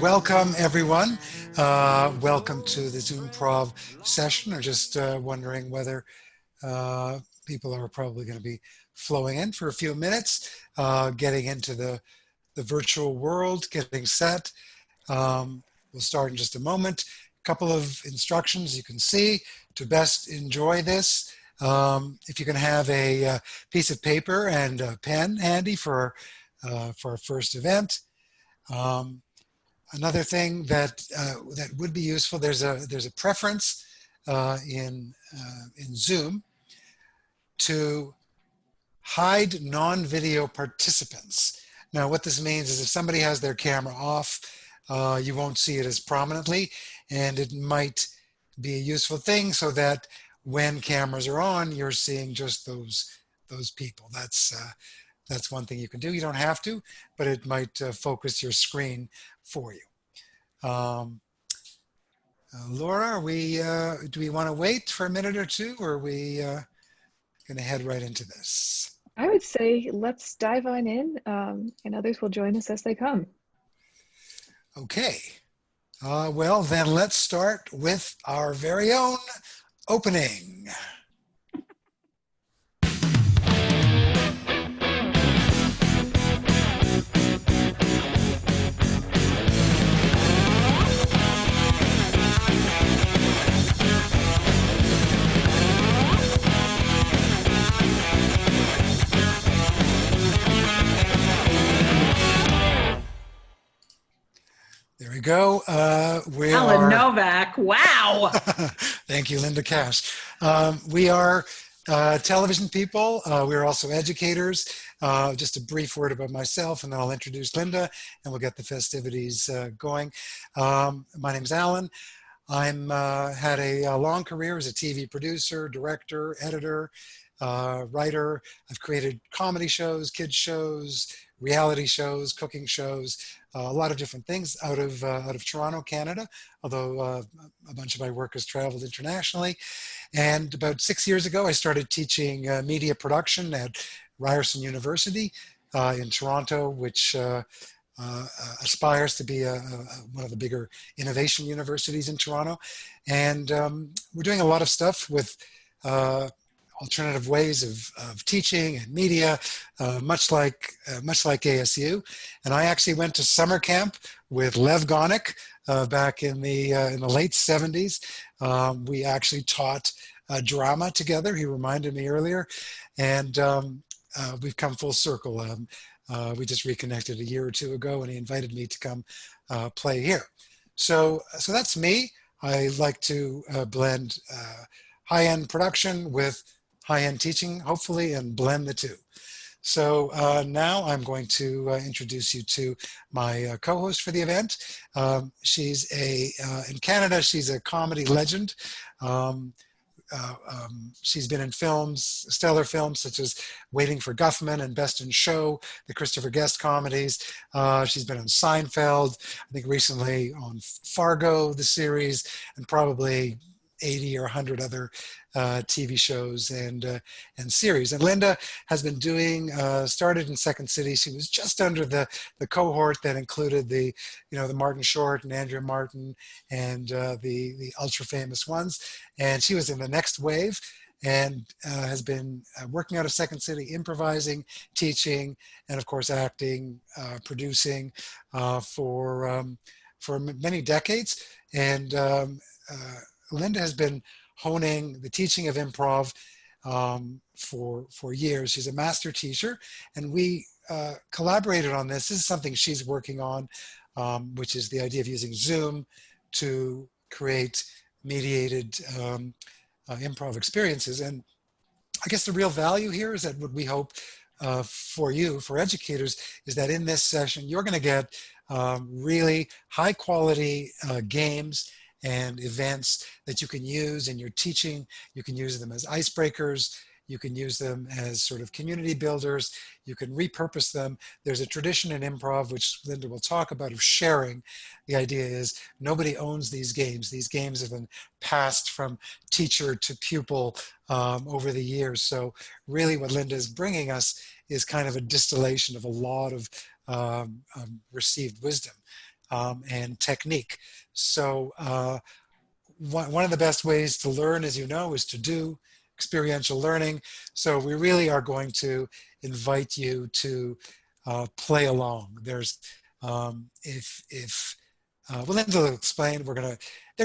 Welcome, everyone. Welcome to the Zoom-Prov session. I'm just wondering whether people are probably going to be flowing in for a few minutes, getting into the virtual world, getting set. We'll start in just a moment. A couple of instructions you can see to best enjoy this. If you can have a piece of paper and a pen handy for our first event. Another thing that would be useful, there's a preference in Zoom to hide non-video participants. Now, what this means is if somebody has their camera off, you won't see it as prominently, and it might be a useful thing so that when cameras are on, you're seeing just those people. That's one thing you can do. You don't have to, but it might focus your screen for you. Laura, do we want to wait for a minute or two, or are we going to head right into this? I would say let's dive on in, and others will join us as they come. Okay. Well, then let's start with our very own opening. There we go. Allan Novak. Wow. Thank you, Linda Kash. We are television people. We're also educators. Just a brief word about myself, and then I'll introduce Linda, and we'll get the festivities going. My name's Allan. I'm had a long career as a TV producer, director, editor, writer. I've created comedy shows, kids shows, reality shows, cooking shows, a lot of different things out of Toronto, Canada, although a bunch of my work has traveled internationally. And about 6 years ago, I started teaching media production at Ryerson University in Toronto, which aspires to be one of the bigger innovation universities in Toronto. And we're doing a lot of stuff with alternative ways of teaching and media, much like ASU. And I actually went to summer camp with Lev Gonik back in the late 70s. We actually taught drama together. He reminded me earlier, and we've come full circle. We just reconnected a year or two ago, and he invited me to come play here. So that's me. I like to blend high-end production with high-end teaching, hopefully, and blend the two. So now I'm going to introduce you to my co-host for the event. She's in Canada, she's a comedy legend. She's been in films, stellar films such as Waiting for Guffman and Best in Show, the Christopher Guest comedies. She's been on Seinfeld, I think recently on Fargo, the series, and probably 80 or 100 other TV shows and series. And Linda has been doing, started in Second City. She was just under the cohort that included the Martin Short and Andrea Martin and the ultra famous ones. And she was in the next wave and has been working out of Second City, improvising, teaching, and of course acting, producing for many decades. And Linda has been honing the teaching of improv for years. She's a master teacher, and we collaborated on this. This is something she's working on, which is the idea of using Zoom to create mediated improv experiences. And I guess the real value here is that what we hope for you, for educators, is that in this session, you're going to get really high quality games and events that you can use in your teaching. You can use them as icebreakers. You can use them as sort of community builders. You can repurpose them. There's a tradition in improv, which Linda will talk about, of sharing. The idea is nobody owns these games. These games have been passed from teacher to pupil over the years. So really what Linda is bringing us is kind of a distillation of a lot of received wisdom. and technique. So one of the best ways to learn, as you know, is to do experiential learning. So we really are going to invite you to play along. There's if well, Linda will explain. They're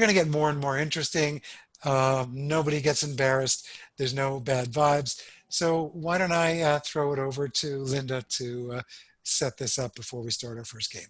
gonna get more and more interesting. Nobody gets embarrassed. There's no bad vibes. So why don't I throw it over to Linda to set this up before we start our first game.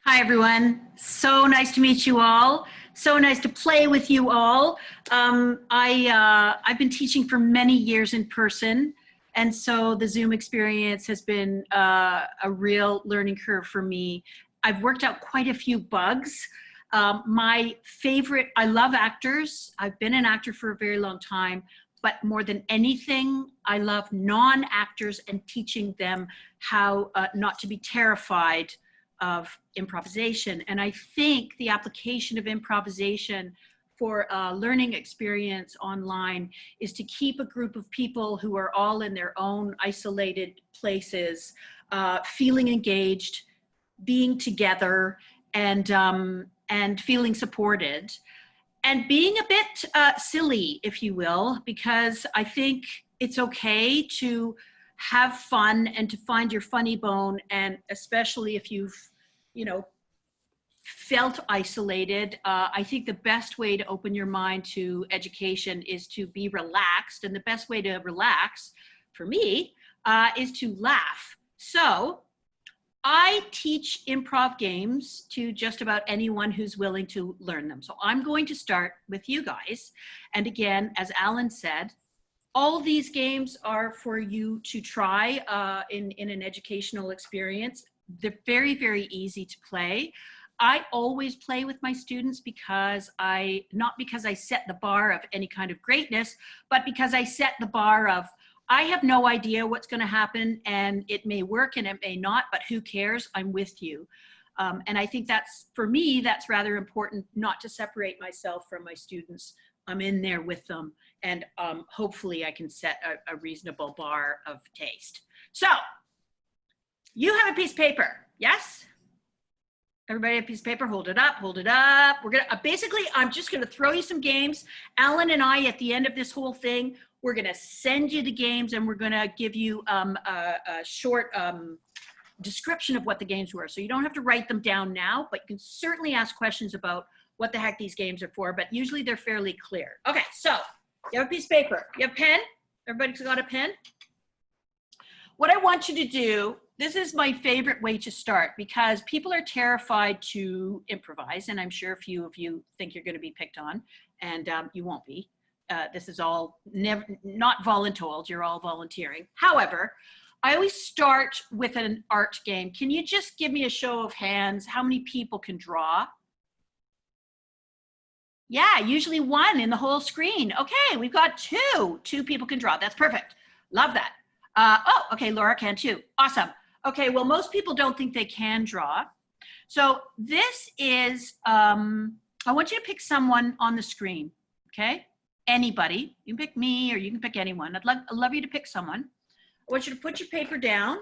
Hi, everyone. So nice to meet you all. So nice to play with you all. I've been teaching for many years in person, and so the Zoom experience has been a real learning curve for me. I've worked out quite a few bugs. My favorite, I love actors. I've been an actor for a very long time, but more than anything, I love non-actors and teaching them how not to be terrified of improvisation. And I think the application of improvisation for a learning experience online is to keep a group of people who are all in their own isolated places, feeling engaged, being together, and feeling supported, and being a bit silly, if you will, because I think it's okay to have fun and to find your funny bone, and especially if you've, felt isolated. I think the best way to open your mind to education is to be relaxed, and the best way to relax, for me, is to laugh. So I teach improv games to just about anyone who's willing to learn them. So I'm going to start with you guys. And again, as Allan said, all these games are for you to try in an educational experience. They're very, very easy to play. I always play with my students not because I set the bar of any kind of greatness, but because I set the bar of, I have no idea what's going to happen, and it may work and it may not, but who cares? I'm with you. And I think for me, that's rather important, not to separate myself from my students. I'm in there with them, and hopefully I can set a reasonable bar of taste. So you have a piece of paper, yes? Everybody have a piece of paper, hold it up, hold it up. We're gonna, basically, I'm just gonna throw you some games. Allan and I, at the end of this whole thing, we're gonna send you the games, and we're gonna give you a short description of what the games were. So you don't have to write them down now, but you can certainly ask questions about what the heck these games are for, but usually they're fairly clear. Okay, so you have a piece of paper, you have a pen? Everybody's got a pen? What I want you to do, this is my favorite way to start, because people are terrified to improvise, and I'm sure a few of you think you're going to be picked on, and you won't be. This is all not voluntold, you're all volunteering. However, I always start with an art game. Can you just give me a show of hands? How many people can draw? Yeah, usually one in the whole screen. Okay, we've got two. Two people can draw. That's perfect. Love that. Oh, okay, Laura can too. Awesome. Okay, well, most people don't think they can draw. So this is, I want you to pick someone on the screen, okay? Anybody. You can pick me, or you can pick anyone. I'd love you to pick someone. I want you to put your paper down.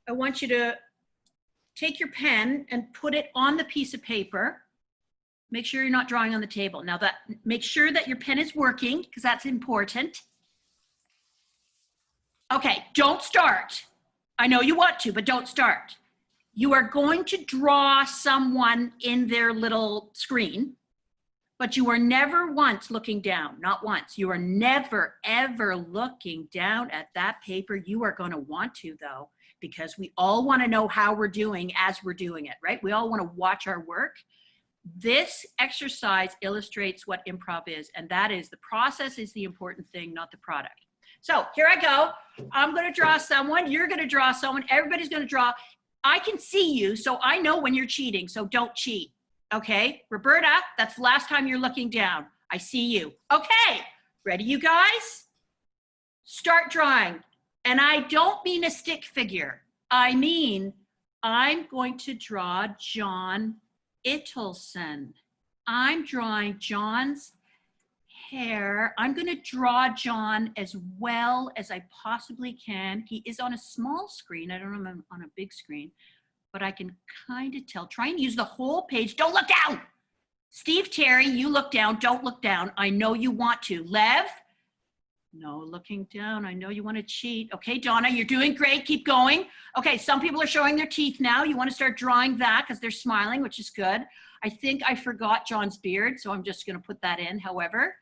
I want you to take your pen and put it on the piece of paper. Make sure you're not drawing on the table. Now make sure that your pen is working, because that's important. Okay, don't start. I know you want to, but don't start. You are going to draw someone in their little screen, but you are never once looking down, not once. You are never, ever looking down at that paper. You are going to want to, though, because we all want to know how we're doing as we're doing it, right? We all want to watch our work. This exercise illustrates what improv is, and that is the process is the important thing, not the product. So here I go. I'm going to draw someone. You're going to draw someone. Everybody's going to draw. I can see you, so I know when you're cheating, so don't cheat. Okay? Roberta, that's the last time you're looking down. I see you. Okay. Ready, you guys? Start drawing. And I don't mean a stick figure. I mean, I'm going to draw John Ittleson. I'm drawing John's hair. I'm going to draw John as well as I possibly can. He is on a small screen. I don't know if I'm on a big screen, but but I can kind of tell. Try and use the whole page. Don't look down. Steve, Terry, you look down. Don't look down. I know you want to. Lev, no looking down. I know you want to cheat. Okay, Donna, you're doing great. Keep going. Okay, some people are showing their teeth now. You want to start drawing that because they're smiling, which is good. I think I forgot John's beard, so I'm just going to put that in. However,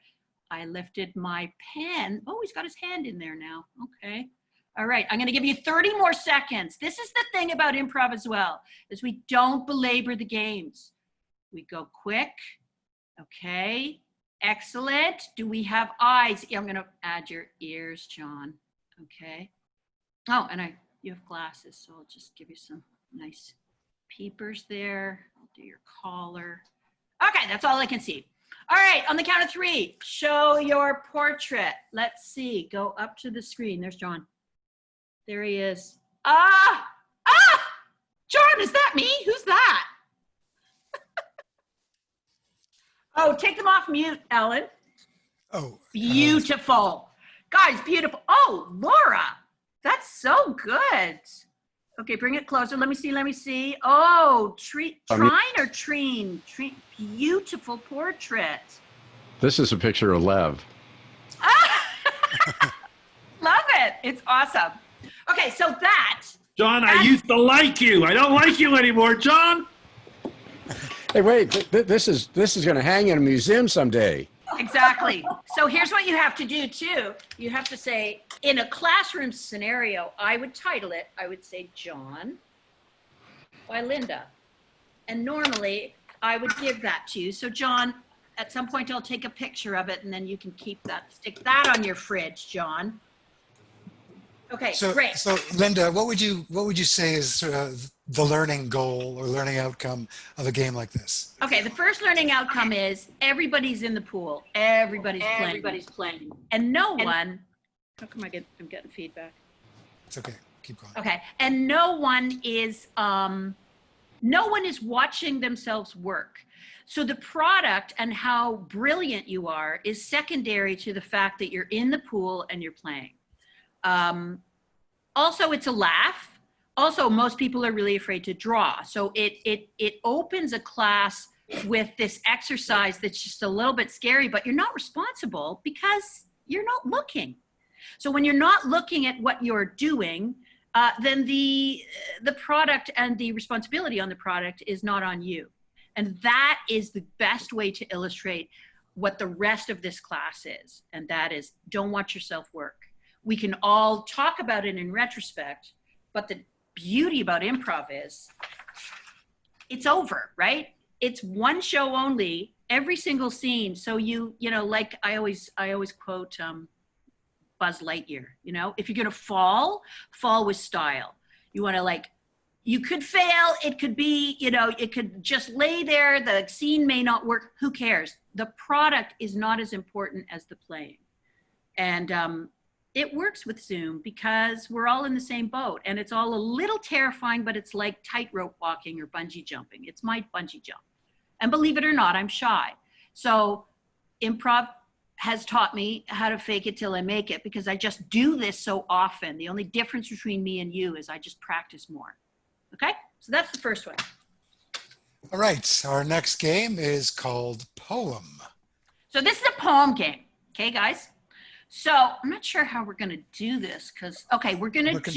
I lifted my pen. Oh, he's got his hand in there now. Okay. All right, I'm going to give you 30 more seconds. This is the thing about improv as well, is we don't belabor the games. We go quick. Okay. Excellent. Do we have eyes? Yeah, I'm going to add your ears, John. Okay. Oh, and you have glasses, so I'll just give you some nice peepers there. I'll do your collar. Okay, that's all I can see. All right, on the count of 3, show your portrait. Let's see. Go up to the screen. There's John. There he is. John, is that me? Who's that? Oh, take them off mute, Ellen. Oh. Beautiful. Guys, beautiful. Oh, Laura, that's so good. Okay, bring it closer. Let me see. Oh, trine or treen? Beautiful portrait. This is a picture of Lev. Love it. It's awesome. Okay, so John, I used to like you. I don't like you anymore, John. Hey, wait, this is going to hang in a museum someday. Exactly. So here's what you have to do too. You have to say, in a classroom scenario, I would title it, I would say John by Linda. And normally I would give that to you. So John, at some point I'll take a picture of it and then you can keep that, stick that on your fridge, John. Okay, great. So Linda, what would you say is sort of the learning goal or learning outcome of a game like this? Okay, the first learning outcome is everybody's in the pool. Everybody's playing. And no one, how come I'm getting feedback? It's okay, keep going. Okay, and no one is watching themselves work. So the product and how brilliant you are is secondary to the fact that you're in the pool and you're playing. Also, it's a laugh. Also, most people are really afraid to draw. So it opens a class with this exercise that's just a little bit scary, but you're not responsible because you're not looking. So when you're not looking at what you're doing, then the product and the responsibility on the product is not on you. And that is the best way to illustrate what the rest of this class is. And that is, don't watch yourself work. We can all talk about it in retrospect, but the beauty about improv is it's over, right? It's one show only, every single scene. So you know, like I always quote Buzz Lightyear, you know, if you're gonna fall with style. You wanna you could fail, it could be, you know, it could just lay there, the scene may not work, who cares? The product is not as important as the playing. And it works with Zoom because we're all in the same boat and it's all a little terrifying, but it's like tightrope walking or bungee jumping. It's my bungee jump. And believe it or not, I'm shy. So improv has taught me how to fake it till I make it because I just do this so often. The only difference between me and you is I just practice more. Okay, so that's the first one. All right, our next game is called Poem. So this is a poem game, okay, guys? So I'm not sure how we're going to do this because, okay, we're going to use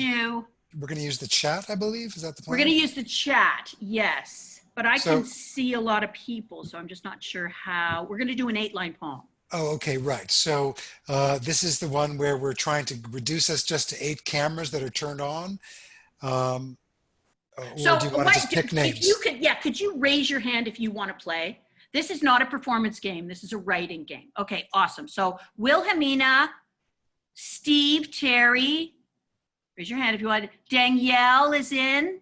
the chat, I believe. Is that the plan? We're going to use the chat, yes. But I can see a lot of people, so I'm just not sure how. We're going to do an 8-line poem. Oh, okay, right. So this is the one where we're trying to reduce us just to 8 cameras that are turned on. Or do you want to just pick names? Could you raise your hand if you want to play? This is not a performance game. This is a writing game. Okay, awesome. So Wilhelmina, Steve, Terry, raise your hand if you want. Danielle is in.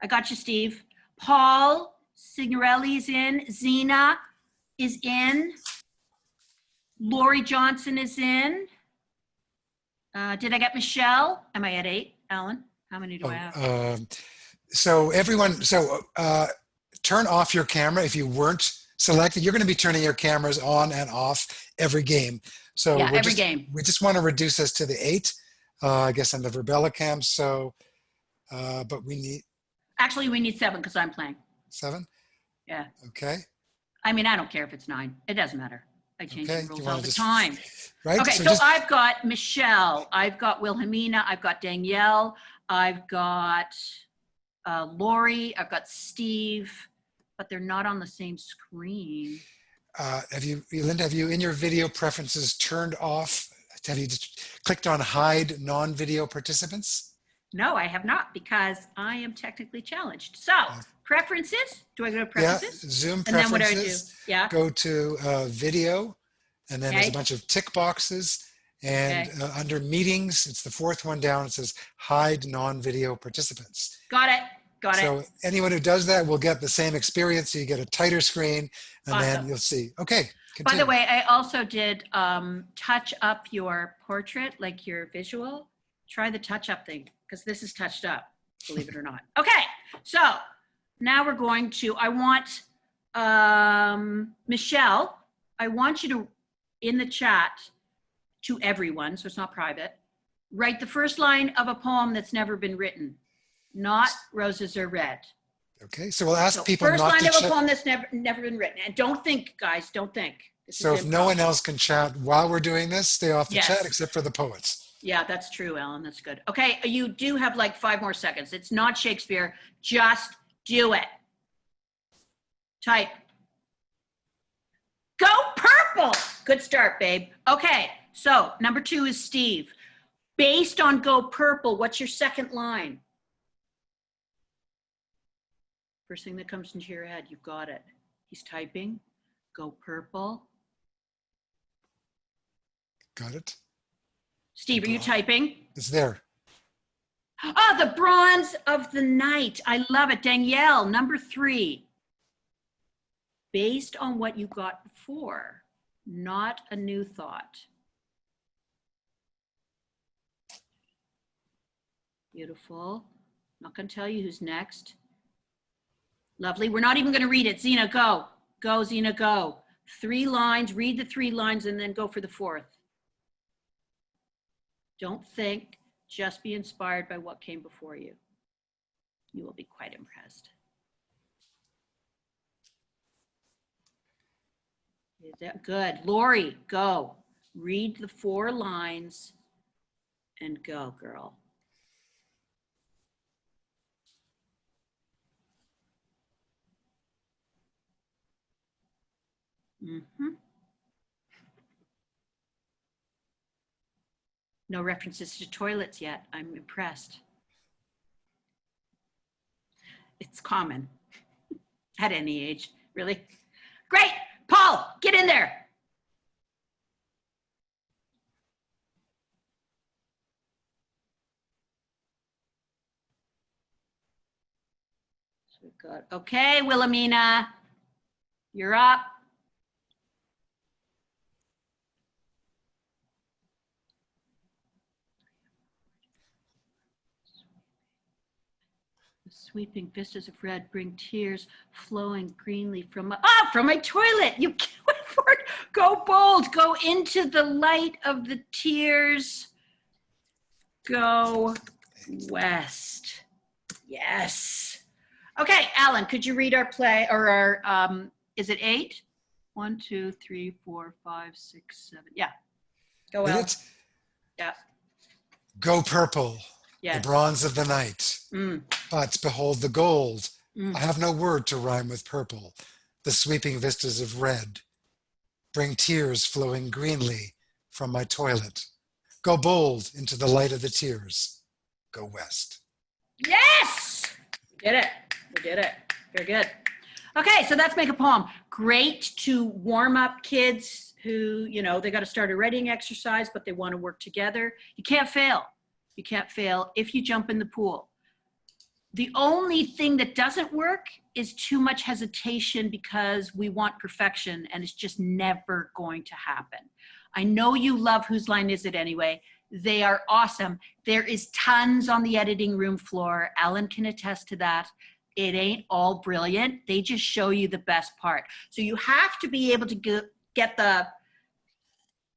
I got you, Steve. Paul Signorelli is in. Zena is in. Lori Johnson is in. Did I get Michelle? Am I at 8, Alan? How many do I have? So everyone, turn off your camera if you weren't selected. You're going to be turning your cameras on and off every game. So yeah, every game. We just want to reduce us to the 8, I guess, on the Verbella cam. So, but we need. Actually, we need 7 because I'm playing. 7? Yeah. Okay. I mean, I don't care if it's 9. It doesn't matter. I change Okay. the Do rules you all want the to time. Right. Okay, so I've got Michelle, I've got Wilhelmina, I've got Danielle, I've got Lori, I've got Steve, but they're not on the same screen. Linda, have you in your video preferences turned off? Have you just clicked on hide non-video participants? No, I have not because I am technically challenged. So preferences, do I go to Yeah, preferences? Zoom And then what do I do? preferences. Yeah, Go to video, and then there's a Okay. bunch of tick boxes. And Okay. under meetings, it's the 4th one down. It says hide non-video participants. got it, got it. So anyone who does that will get the same experience. So you get a tighter screen, and then Awesome. you'll see. Okay. By Continue. the way, I also did touch up your portrait, like your visual. Try the touch up thing, because this is touched up, believe it or not. Okay, so now we're going to, I want, Michelle, I want you to, in the chat, to everyone, so it's not private, write the first line of a poem that's never been written, not Roses Are Red. Okay. So we'll ask So people first not line to of a chat. poem that's never been written. And don't think, guys, don't think. This So is if no improv. one else can chat while we're doing this, stay off the Yes. chat except for the poets. Yeah, that's true, Alan. That's good. Okay, you do have like 5 more seconds. It's not Shakespeare. Just do it. Type. Go purple. Good start, babe. Okay, so number 2 is Steve. Based on go purple, what's your second line? First thing that comes into your head, you've got it. He's typing. Go purple. Got it? Steve, are you typing? It's there. Oh, the bronze of the night. I love it. Danielle, number 3. Based on what you got before, not a new thought. Beautiful. Not going to tell you who's next. Lovely. We're not even going to read it. Zena, go. Go, Zena, go. 3 lines. Read the 3 lines and then go for the 4th. Don't think. Just be inspired by what came before you. You will be quite impressed. Is that good? Lori, go. Read the 4 lines and go, girl. Mm-hmm. No references to toilets yet. I'm impressed. It's common at any age, really. Great. Paul, get in there. So we've got, okay, Wilhelmina, you're up. Sweeping vistas of red bring tears flowing greenly from my toilet. You went for it. Go bold. Go into the light of the tears. Go west. Yes. Okay, Alan, could you read our play or our, is it 8? 1, 2, 3, 4, 5, 6, 7. Yeah. Go, Alan. Yeah. Go purple. Yes. The bronze of the night. But behold the gold. I have no word to rhyme with purple. The sweeping vistas of red bring tears flowing greenly from my toilet. Go bold into the light of the tears. Go west. Yes! We did it. We did it. Very good. Okay, so let's make a poem. Great to warm up kids who, you know, they got to start a writing exercise, but they want to work together. You can't fail. You can't fail if you jump in the pool. The only thing that doesn't work is too much hesitation because we want perfection and it's just never going to happen. I know you love Whose Line Is It Anyway? They are awesome. There is tons on the editing room floor. Alan can attest to that. It ain't all brilliant. They just show you the best part. So you have to be able to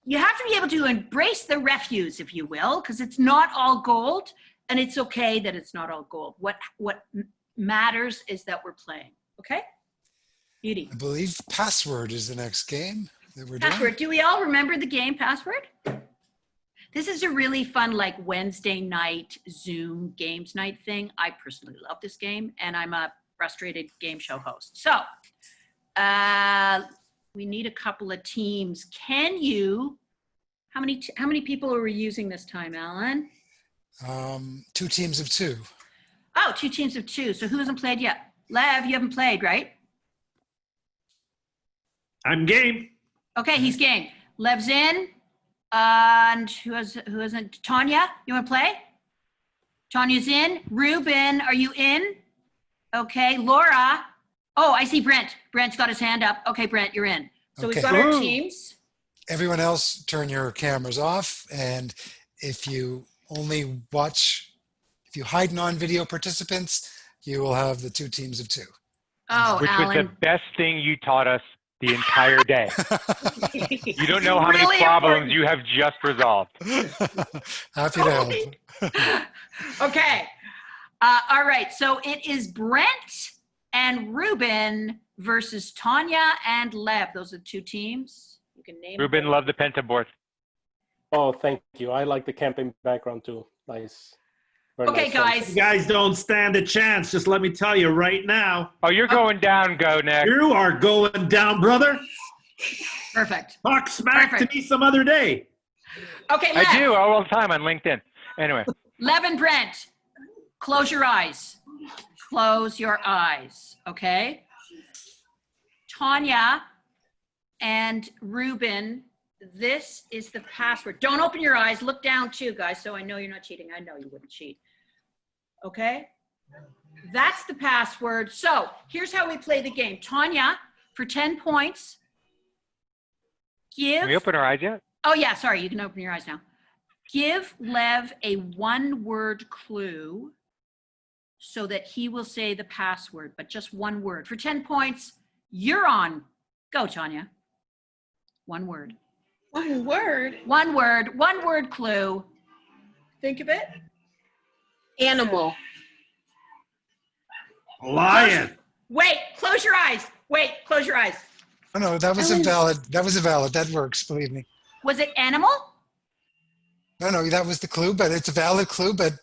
you have to be able to embrace the refuse, if you will, because it's not all gold, and it's okay that it's not all gold. What matters is that we're playing. Okay? Beauty. I believe password is the next game that we're doing. Password. Do we all remember the game Password? This is a really fun, like, Wednesday night Zoom games night thing. I personally love this game, and I'm a frustrated game show host. So we need a couple of teams. Can you, how many people are we using this time, Alan? 2 teams of 2. Oh, 2 teams of 2. So who hasn't played yet? Lev, you haven't played, right? I'm game. Okay, he's game. Lev's in. And who hasn't? Tanya, you want to play? Tanya's in. Ruben, are you in? Okay, Laura. Oh, I see Brent. Brent's got his hand up. Okay, Brent, you're in. So Okay. we've got our teams. Everyone else, turn your cameras off. And if you only watch, if you hide non-video participants, you will have the 2 teams of 2. Oh, Which was the Alan. best thing you taught us the entire day. You don't know how Really many problems important. you have just resolved. Happy to help. Okay. All right. So it is Brent and Ruben versus Tanya and Lev. Those are 2 teams. You can name Ruben, them. love the pentaboard. Oh, thank you. I like the camping background too. Nice. Very Okay, nice one. guys. You guys don't stand a chance. Just let me tell you right now. Oh, you're going down, go next. You are going down, brother. Perfect. Talk smack Perfect. to me some other day. Okay, Lev. I do all the time on LinkedIn. Anyway, Lev and Brent, close your eyes. Close your eyes, okay? Tanya and Ruben, this is the password. Don't open your eyes. Look down too, guys, so I know you're not cheating. I know you wouldn't cheat. Okay? That's the password. So here's how we play the game. Tanya, for 10 points, give... can we open our eyes yet? Oh, yeah, sorry. You can open your eyes now. Give Lev a 1-word clue so that he will say the password, but just 1 word. For 10 points, you're on. Go, Tanya. 1 word. 1 word. 1 word. 1-word clue. Think of it. Animal. Lion. Wait, close your eyes. Wait, close your eyes. Oh, no, that was invalid. That was invalid. That works, believe me. Was it animal? No, that was the clue, but it's a valid clue, but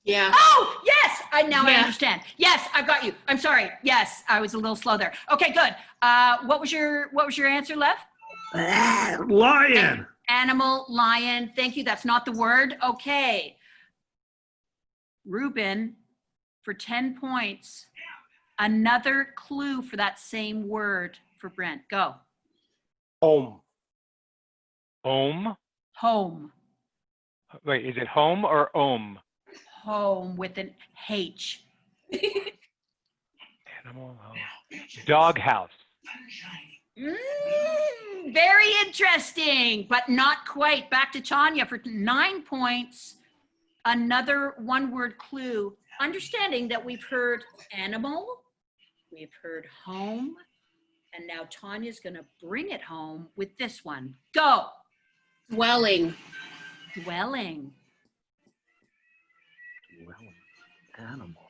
Yeah. Oh, yes. I Yeah. understand. Yes, I've got you. I'm sorry. Yes, I was a little slow there. Okay, good. What was your answer, Lev? Lion. Animal, lion. Thank you. That's not the word. Okay. Ruben, for 10 points, another clue for that same word for Brent. Go. Home. Home? Home. Wait, is it home or ohm? Home with an H. Animal home. Doghouse. Very interesting, but not quite. Back to Tanya for 9 points. Another 1-word clue. Understanding that we've heard animal, we've heard home, and now Tanya's going to bring it home with this one. Go. Dwelling. Dwelling. Animal.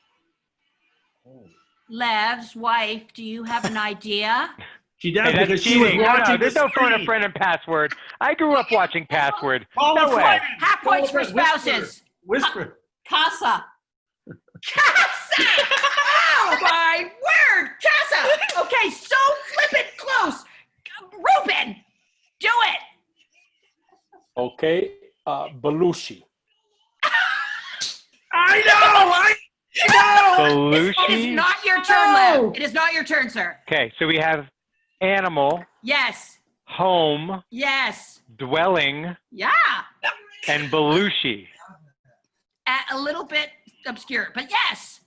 Oh. Lev's wife, do you have an idea? She does Hey, that's because she was cheating. No, watching there's the no phone a screen. friend and password. I grew up watching Password. Call No a way. friend. Half points for Whisper. spouses. Whisper. Casa. Casa! Oh my word! Casa! Okay, so flip it close. Ruben, do it. Okay. Belushi. I know. It is Belushi? not your turn, Lev. It is not your turn, sir. Okay, so we have animal, Yes. home, Yes. dwelling, Yeah. and Belushi. A little bit obscure, but yes.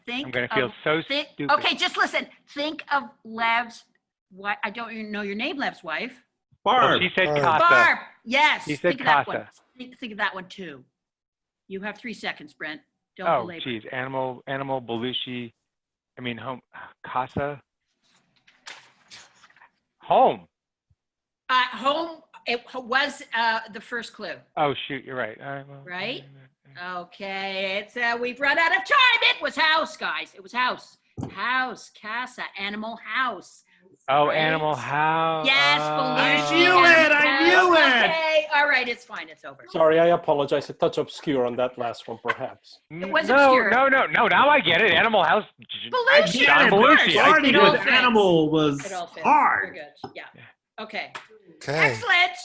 Think I'm going to feel of- so think- stupid. Okay, just listen. Think of Lev's wife. I don't even know your name, Lev's wife. Well, Barb. she said Barb. casa. Barb. Yes. He said think of that one. casa. Think of that one too. You have 3 seconds, Brent. Don't Oh, belabor. geez. Animal, Belushi. I mean, home, casa. Home. Home. It was the first clue. Oh, shoot, you're right. Right? Okay, it's we've run out of time. It was house, guys. It was house. House, casa, animal house. Oh, Right? Animal House. Yes, I Belushi. knew it. I knew it. Okay, all right, it's fine. It's over. Sorry, I apologize. A touch obscure on that last one, perhaps. It was no, obscure. no. Now I get it. Animal House. I Belushi, get it, of but course. starting It all with fits. animal was It all fits. hard. We're good. Yeah. Okay. Okay. Excellent.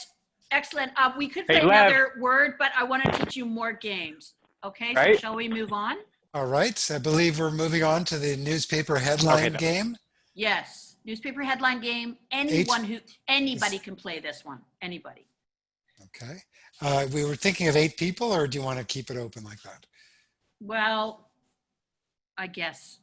Excellent. We could Hey, play Lev. another word, but I want to teach you more games. Okay, so Right. shall we move on? All right. I believe we're moving on to the newspaper headline then. game. Yes. Newspaper headline game. Anybody can play this one. Anybody. Okay. We were thinking of 8 people, or do you want to keep it open like that? Well, I guess.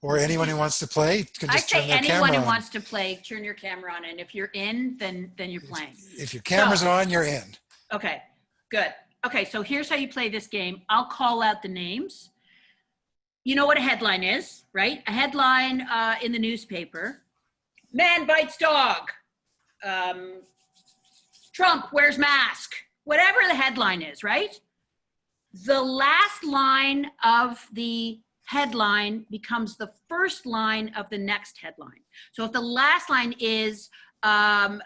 Or anyone who wants to play can I just say turn their anyone camera who on. wants to play, turn your camera on, and if you're in, then you're playing. If your camera's on, you're in. Okay, good. Okay, so here's how you play this game. I'll call out the names. You know what a headline is, right? A headline in the newspaper. Man bites dog. Trump wears mask. Whatever the headline is, right? The last line of the headline becomes the first line of the next headline. So if the last line is, a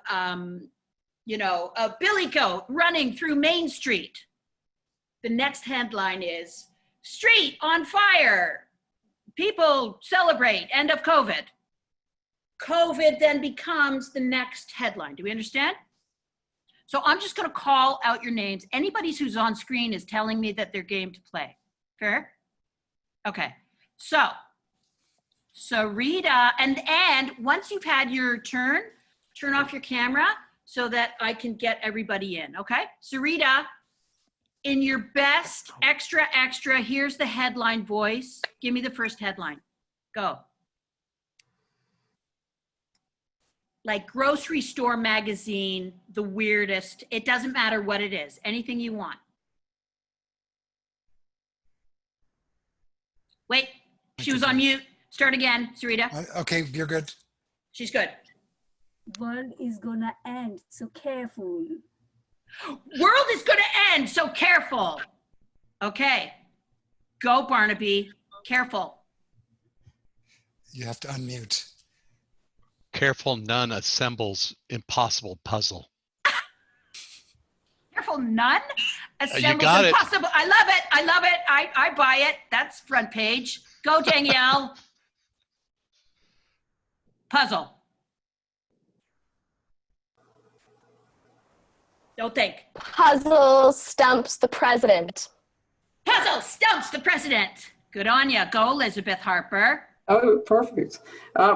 billy goat running through Main Street, the next headline is street on fire. People celebrate end of COVID. COVID then becomes the next headline. Do we understand? So I'm just going to call out your names. Anybody who's on screen is telling me that they're game to play. Fair? Okay. So Rita, and once you've had your turn, turn off your camera so that I can get everybody in, okay? Sarita, in your best extra, here's the headline voice. Give me the first headline. Go. Like grocery store magazine, the weirdest. It doesn't matter what it is. Anything you want. Wait, she was on mute. Start again, Sarita. Okay, you're good. She's good. World is gonna end, so careful. World is gonna end, so careful. Okay, go Barnaby, careful. You have to unmute. Careful none assembles impossible puzzle. Careful none assembles got it. impossible. I love it. I buy it. That's front page. Go Danielle. Puzzle. Don't think. Puzzle stumps the president. Puzzle stumps the president. Good on ya. Go Elizabeth Harper. Oh, perfect.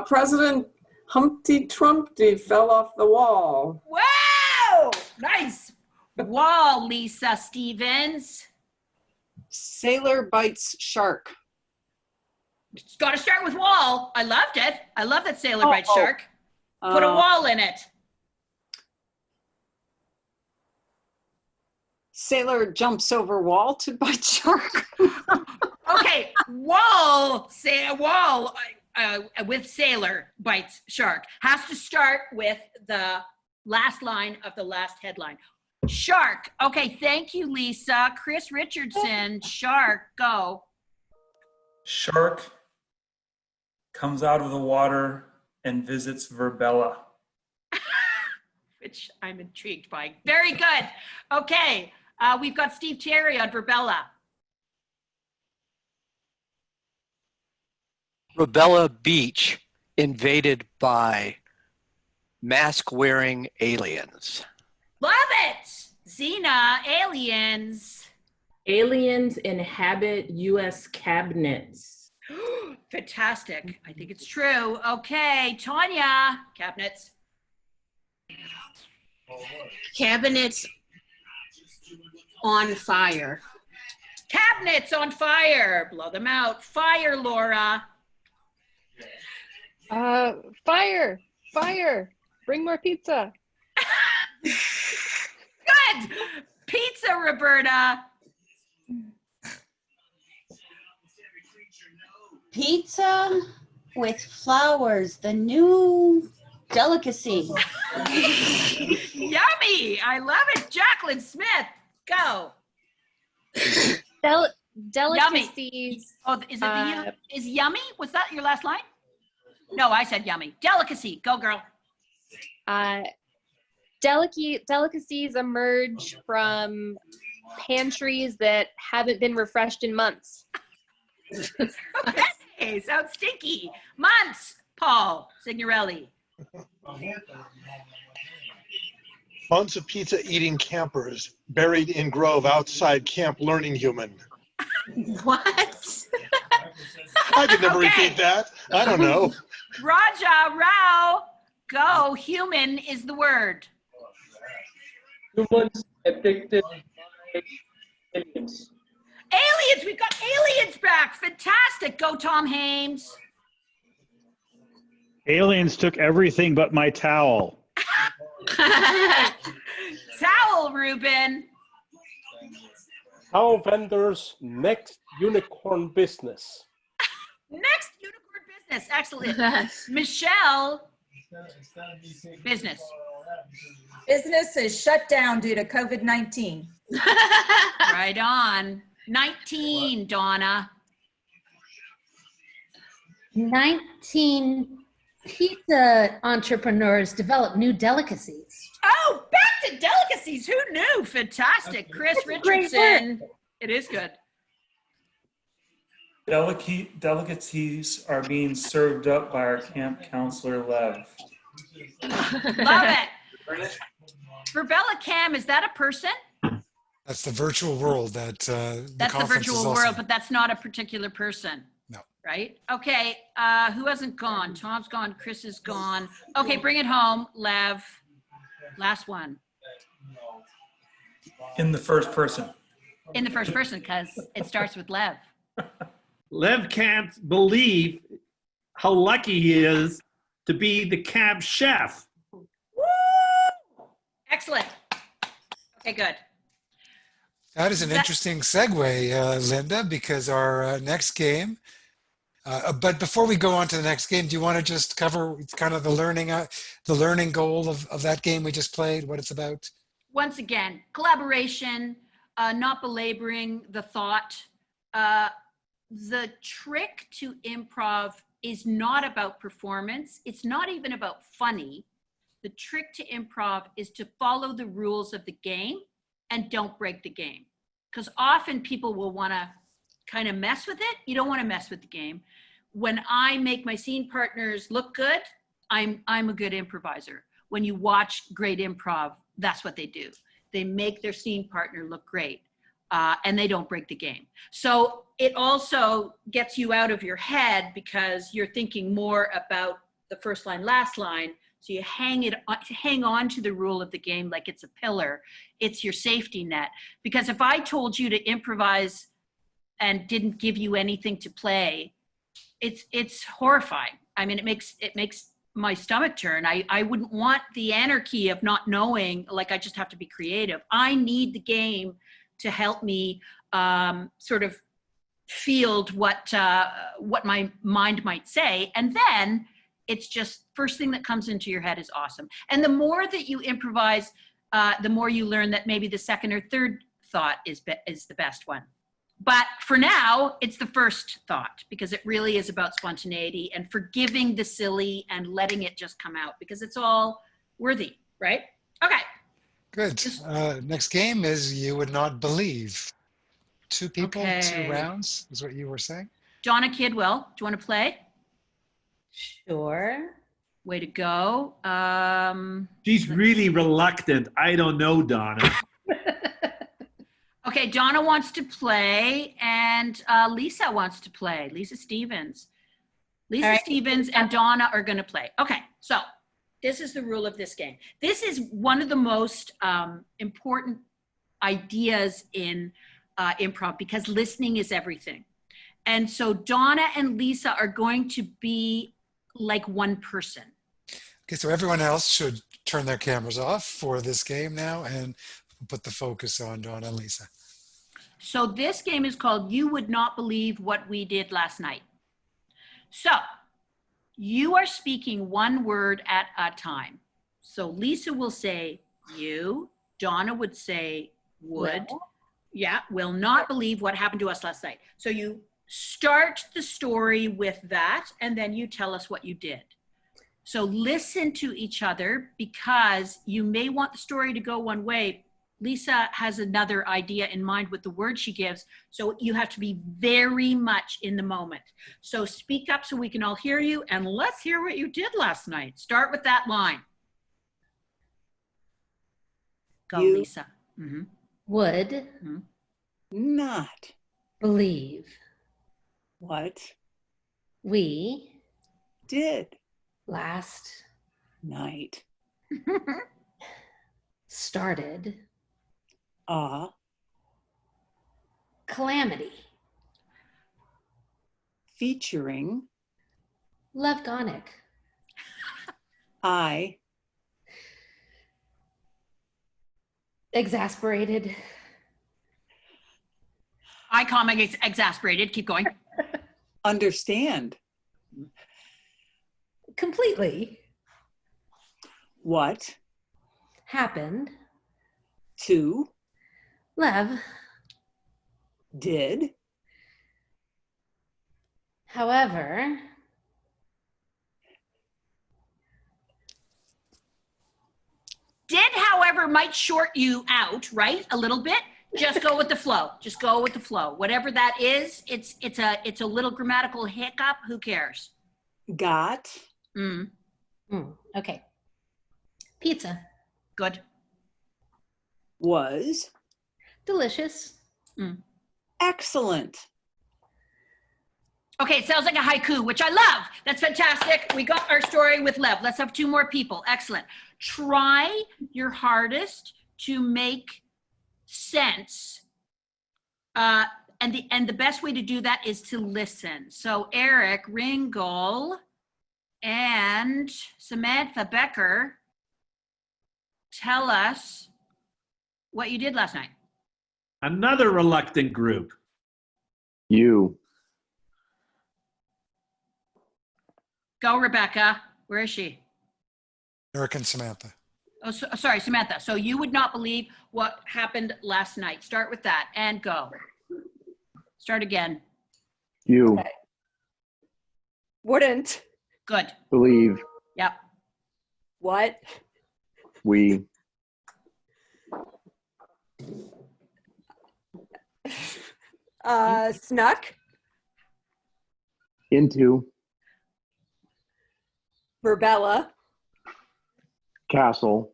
President Humpty Trumpty fell off the wall. Wow! Nice. Wall, Lisa Stevens. Sailor bites shark. It's got to start with wall. I loved it. I love that sailor bites shark. Put a wall in it. Sailor jumps over wall to bite shark. Okay, wall, say a wall with sailor bites shark. Has to start with the last line of the last headline. Shark. Okay, thank you, Lisa. Chris Richardson, shark, go. Shark comes out of the water and visits Verbella. Which I'm intrigued by. Very good. Okay, we've got Steve Terry on Verbella. Rabella Beach invaded by mask-wearing aliens. Love it. Zena, aliens. Aliens inhabit U.S. cabinets. Fantastic. I think it's true. Okay, Tanya, cabinets. Cabinets on fire. Cabinets on fire. Blow them out. Fire, Laura. Fire. Bring more pizza. Good. Pizza, Roberta. Pizza with flowers, the new delicacy. Yummy. I love it. Jacqueline Smith, go. Delicacies. Oh, is it is yummy? Was that your last line? No, I said yummy. Delicacy. Go, girl. Delicacies emerge from pantries that haven't been refreshed in months. Okay, sounds stinky. Months. Paul Signorelli. Months of pizza eating campers buried in grove outside camp learning human. What? I could never repeat that. I don't know. Raja Rao. Go. Human is the word. Humans addicted aliens. Aliens. We've got aliens back. Fantastic. Go, Tom Hames. Aliens took everything but my towel. Towel, Ruben. How vendors next unicorn business. Next unicorn business. Excellent. Michelle. Business. Business is shut down due to COVID-19. Right on. 19, Donna. 19 pizza entrepreneurs develop new delicacies. Oh, back to delicacies. Who knew? Fantastic. Chris Richardson. It is good. Delicacies are being served up by our camp counselor, Lev. Love it. Verbella Cam, is that a person? That's the virtual world that That's the virtual world, but that's not a particular person. No. Right? Okay. Who hasn't gone? Tom's gone. Chris is gone. Okay, bring it home, Lev. Last one. In the first person. In the first person, because it starts with Lev. Lev can't believe how lucky he is to be the camp chef. Woo! Excellent. Okay, good. That is an interesting segue, Linda, because our next game. But before we go on to the next game, do you want to just cover kind of the learning goal of that game we just played, what it's about? Once again, collaboration, not belaboring the thought. The trick to improv is not about performance. It's not even about funny. The trick to improv is to follow the rules of the game and don't break the game. Because often people will want to kind of mess with it. You don't want to mess with the game. When I make my scene partners look good, I'm a good improviser. When you watch great improv, that's what they do. They make their scene partner look great, and they don't break the game. So it also gets you out of your head because you're thinking more about the first line, last line. So you hang on to the rule of the game like it's a pillar. It's your safety net. Because if I told you to improvise and didn't give you anything to play, it's horrifying. I mean, it makes my stomach turn. I wouldn't want the anarchy of not knowing, like I just have to be creative. I need the game to help me sort of field what my mind might say. And then it's just first thing that comes into your head is awesome. And the more that you improvise, the more you learn that maybe the second or third thought is the best one. But for now, it's the first thought because it really is about spontaneity and forgiving the silly and letting it just come out because it's all worthy, right? Okay. Good. Next game is You Would Not Believe. 2 people, Okay. 2 rounds is what you were saying. Donna Kidwell, do you want to play? Sure. Way to go. She's really reluctant. I don't know, Donna. Okay, Donna wants to play and Lisa wants to play. Lisa Stevens. Lisa All right. Stevens and Donna are going to play. Okay, so this is the rule of this game. This is one of the most important ideas in improv because listening is everything. And so Donna and Lisa are going to be like one person. Okay, so everyone else should turn their cameras off for this game now and put the focus on Donna and Lisa. So this game is called You Would Not Believe What We Did Last Night. So you are speaking one word at a time. So Lisa will say you, Donna would say would, Yeah, will not believe what happened to us last night. So you start the story with that, and then you tell us what you did. So listen to each other, because you may want the story to go one way. Lisa has another idea in mind with the word she gives. So you have to be very much in the moment. So speak up so we can all hear you, and let's hear what you did last night. Start with that line. Go, Lisa. Would not believe what we did last night. started a calamity featuring Levgonic. I Exasperated. I, exasperated. Keep going. understand Completely. what Happened. to Lev. did However, Did, however, might short you out, right? A little bit. Just go with the flow. Just go with the flow. Whatever that is, it's a little grammatical hiccup. Who cares? got okay. Pizza. Good. was Delicious. excellent. Okay, it sounds like a haiku, which I love. That's fantastic. We got our story with Lev. Let's have 2 more people. Excellent. Try your hardest to make sense. And the best way to do that is to listen. So Eric Ringel and Samantha Becker, tell us what you did last night. Another reluctant group. You. Go, Rebecca. Where is she? Eric and Samantha. Oh, sorry, Samantha. So you would not believe what happened last night. Start with that and go. Start again. You. Okay. Wouldn't Good. Believe. Yep. what We. snuck Into. Verbella Castle.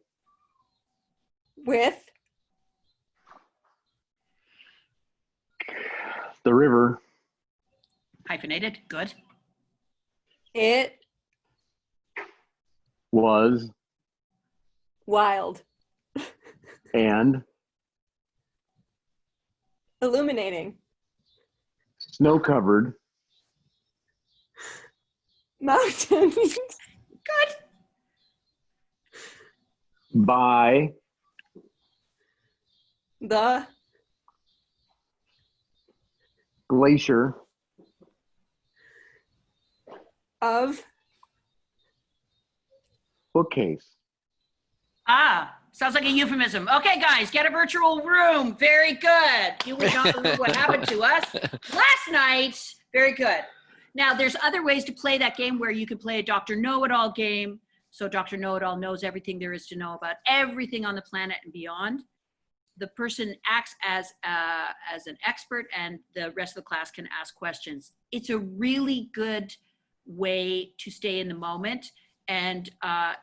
with The river. Hyphenated. Good. it Was. wild And. illuminating Snow covered. mountains Good. By. the Glacier. of Bookcase. Ah, sounds like a euphemism. Okay, guys, get a virtual room. Very good. You would not believe what happened to us last night. Very good. Now, there's other ways to play that game where you can play a Dr. Know-It-All game. So Dr. Know-It-All knows everything there is to know about everything on the planet and beyond. The person acts as an expert, and the rest of the class can ask questions. It's a really good way to stay in the moment and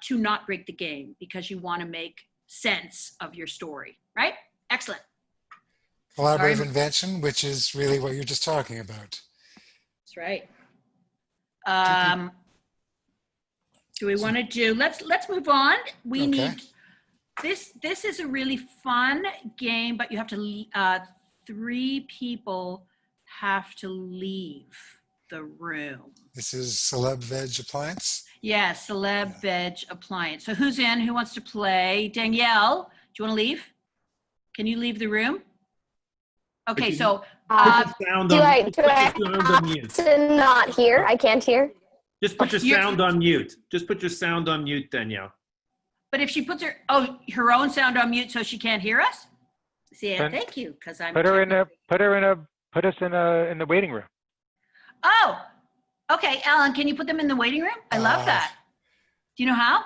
to not break the game, because you want to make sense of your story, right? Excellent. Collaborative invention, which is really what you're just talking about. That's right. Do we want to do, let's move on. We need, this is a really fun game, but you have to, 3 people have to leave the room. This is Celeb Veg Appliance. Yeah, Celeb Veg Appliance. So who's in? Who wants to play? Danielle, do you want to leave? Can you leave the room? Okay, so do I have to not hear? I can't hear. Just put your sound on mute. Just put your sound on mute, Danielle. But if she puts her own sound on mute so she can't hear us? See, Then thank you, because I'm. put us in the waiting room. Oh, okay, Alan, can you put them in the waiting room? I love that. Do you know how?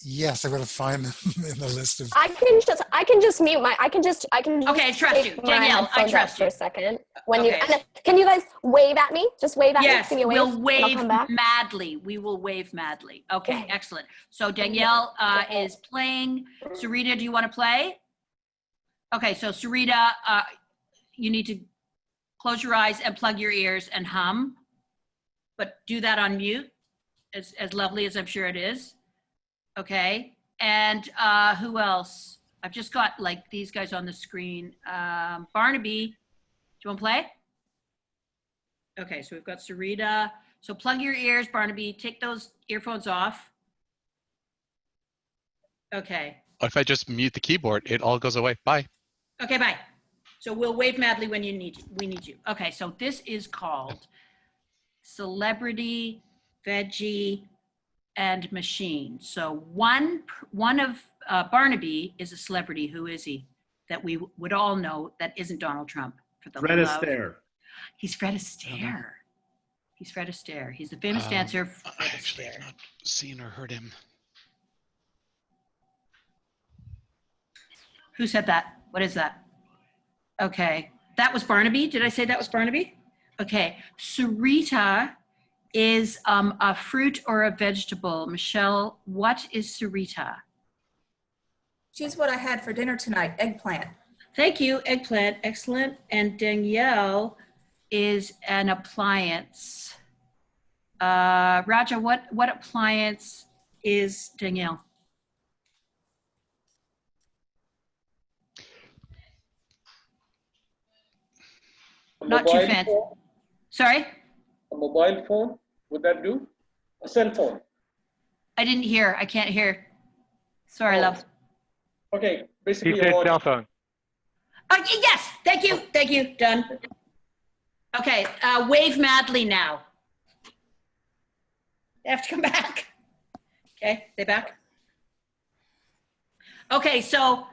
Yes, I'm going to find them in the list of. I can just mute my. I can just. Okay, I trust you, take my Danielle. I headphones trust out for you. a second. When Okay. and can you guys wave at me? Just wave at me. Yes, Give me a wave. we'll and I'll wave come back. madly. We will wave madly. Okay, excellent. So Danielle is playing. Sarita, do you want to play? Okay, so Sarita, you need to close your eyes and plug your ears and hum, but do that on mute, as lovely as I'm sure it is. Okay, and who else? I've just got like these guys on the screen. Barnaby, do you want to play? Okay, so we've got Sarita. So plug your ears, Barnaby. Take those earphones off. Okay. If I just mute the keyboard, it all goes away. Bye. Okay, bye. So we'll wave madly when we need you. Okay, so this is called Celebrity, Veggie, and Machine. So one of Barnaby is a celebrity. Who is he? That we would all know that isn't Donald Trump. For the Fred love. Astaire. He's Fred Astaire. He's Fred Astaire. He's the famous dancer. Fred I actually Astaire. have not seen or heard him. Who said that? What is that? Okay, that was Barnaby. Did I say that was Barnaby? Okay, Sarita is a fruit or a vegetable. Michelle, what is Sarita? She's what I had for dinner tonight, eggplant. Thank you, eggplant, excellent. And Danielle is an appliance. Raja, what appliance is Danielle? Not too fancy. Sorry? A mobile phone, would that do? A cell phone. I didn't hear. I can't hear. Sorry, love. Okay, He basically said cell phone. Yes, thank you. Thank you. Done. Okay, wave madly now. They have to come back. Okay, they back? Okay, so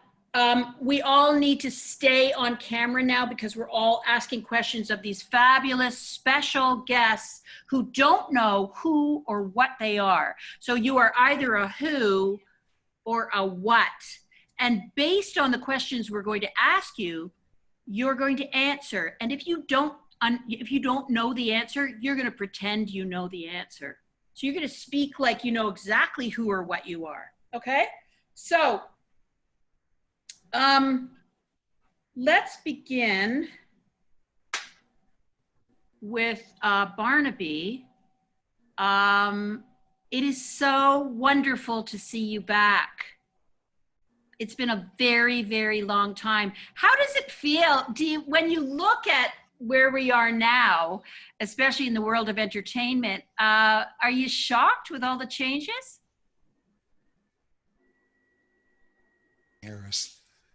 we all need to stay on camera now because we're all asking questions of these fabulous special guests who don't know who or what they are. So you are either a who or a what. And based on the questions we're going to ask you, you're going to answer. And if you don't know the answer, you're going to pretend you know the answer. So you're going to speak like you know exactly who or what you are. Okay? So let's begin with Barnaby. It is so wonderful to see you back. It's been a very, very long time. How does it feel? When you look at where we are now, especially in the world of entertainment, are you shocked with all the changes?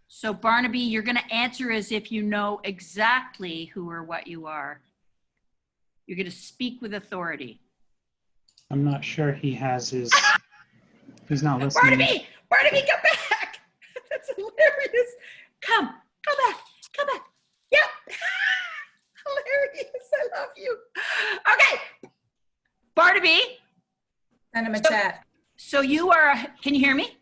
So Barnaby, you're going to answer as if you know exactly who or what you are. You're going to speak with authority. I'm not sure he has his. He's not listening. Barnaby, come back! That's hilarious. Come back. Yep. Hilarious. I love you. Okay, Barnaby. Send him a chat. So you are. Can you hear me?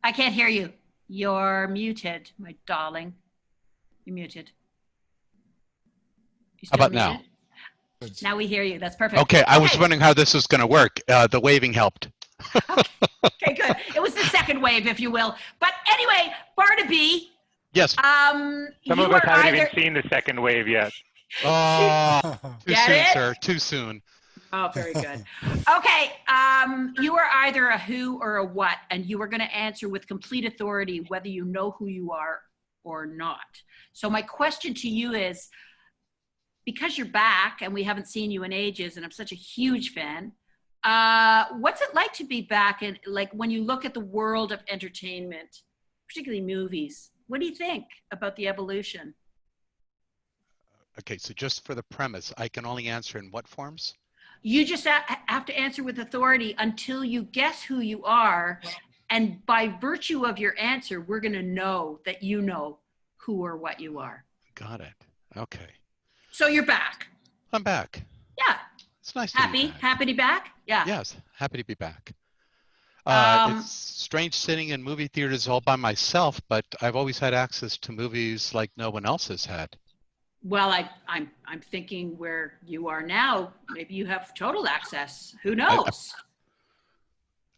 I can't hear you. You're muted, my darling. You're muted. How about now? Now we hear you. That's perfect. Okay, I was wondering how this was going to work. The waving helped. Okay, good. It was the second wave, if you will. But anyway, Barnaby. Yes. Some of us haven't even seen the second wave yet. Oh, too Get soon, it? sir. Too soon. Oh, very good. Okay, you are either a who or a what, and you are going to answer with complete authority whether you know who you are or not. So my question to you is, because you're back and we haven't seen you in ages, and I'm such a huge fan, what's it like to be back? And like when you look at the world of entertainment, particularly movies, what do you think about the evolution? Okay, so just for the premise, I can only answer in what forms? You just have to answer with authority until you guess who you are, And by virtue of your answer, we're going to know that you know who or what you are. Got it. Okay. So you're back. I'm back. Yeah. It's nice to Happy? be back. Happy to be back? Yeah. Yes, happy to be back. It's strange sitting in movie theaters all by myself, but I've always had access to movies like no one else has had. Well, I'm thinking where you are now, maybe you have total access. Who knows?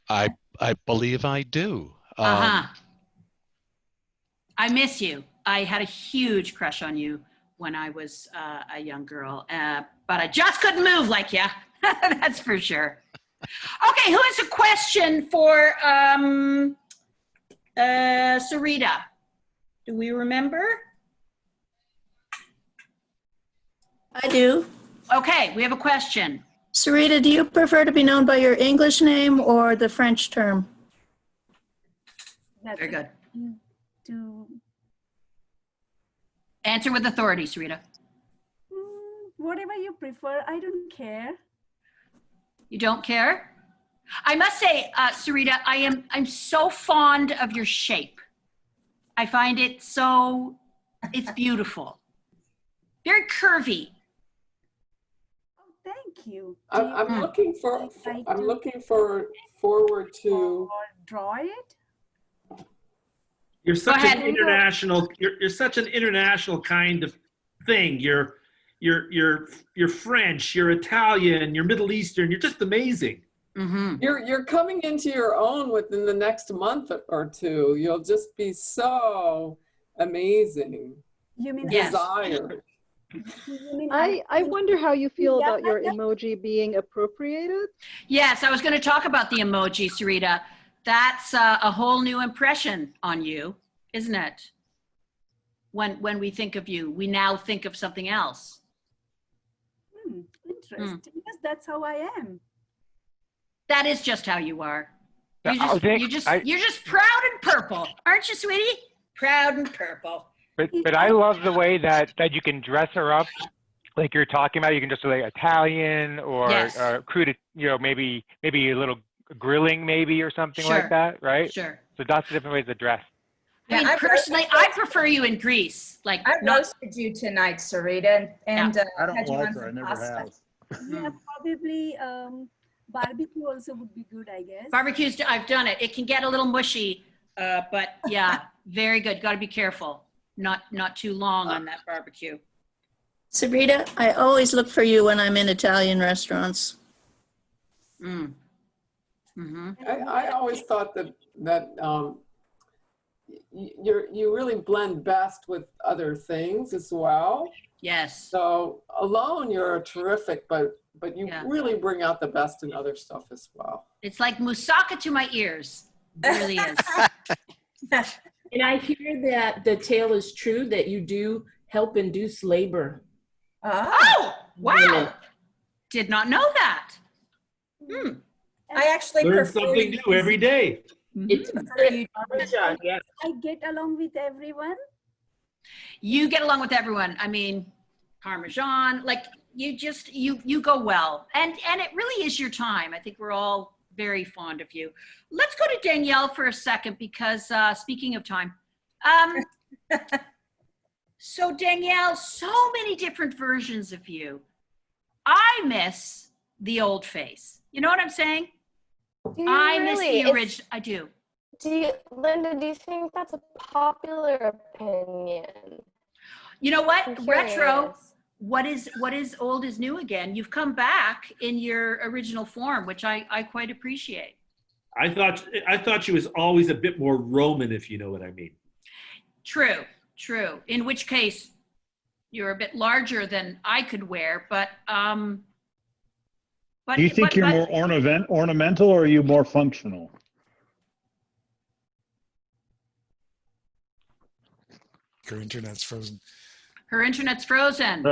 I believe I do. I miss you. I had a huge crush on you when I was a young girl, but I just couldn't move like you. That's for sure. Okay, who has a question for Sarita? Do we remember? I do. Okay, we have a question. Sarita, do you prefer to be known by your English name or the French term? Very good. Do Answer with authority, Sarita. whatever you prefer. I don't care. You don't care? I must say, Sarita, I'm so fond of your shape. I find it it's beautiful. Very curvy. Thank you. I'm looking forward to draw it. You're such an international. You're such an international kind of thing. You're French. You're Italian. You're Middle Eastern. You're just amazing. Mm-hmm. You're coming into your own within the next month or two. You'll just be so amazing. You mean desired? I wonder how you feel about your emoji being appropriated. Yes, I was going to talk about the emoji, Sarita. That's a whole new impression on you, isn't it? When we think of you, we now think of something else. Interesting. Yes, that's how I am. That is just how you are. I think You're just proud and purple, aren't you, sweetie? Proud and purple. But I love the way that you can dress her up, like you're talking about. You can just say Italian or crude, maybe a little grilling, maybe, or something like that, right? Sure. So that's the different ways to dress. I mean, personally, I prefer you in Greece. Like I roasted you tonight, Sarita, and I don't had you like on her. I some never pasta. have. Yeah, probably barbecue also would be good, I guess. Barbecues, I've done it. It can get a little mushy, but yeah, very good. Got to be careful. Not too long on that barbecue. Sabrina, I always look for you when I'm in Italian restaurants. Mm-hmm. I always thought that you really blend best with other things as well. Yes. So alone you're terrific, but you really bring out the best in other stuff as well. It's like moussaka to my ears. It really is. And I hear that the tale is true, that you do help induce labor. Oh, wow. Did not know that. I actually Learn prefer something new every day. It's Parmesan, yes. I get along with everyone. You get along with everyone. I mean, Parmesan, like you go well. And it really is your time. I think we're all very fond of you. Let's go to Danielle for a second because speaking of time. So Danielle, so many different versions of you. I miss the old face. You know what I'm saying? I miss the original. I do. Linda, do you think that's a popular opinion? You know what? Retro. What is old is new again. You've come back in your original form, which I quite appreciate. I thought she was always a bit more Roman, if you know what I mean. True. In which case, you're a bit larger than I could wear, but Do you think you're more ornamental or are you more functional? Her internet's frozen. Her internet's frozen.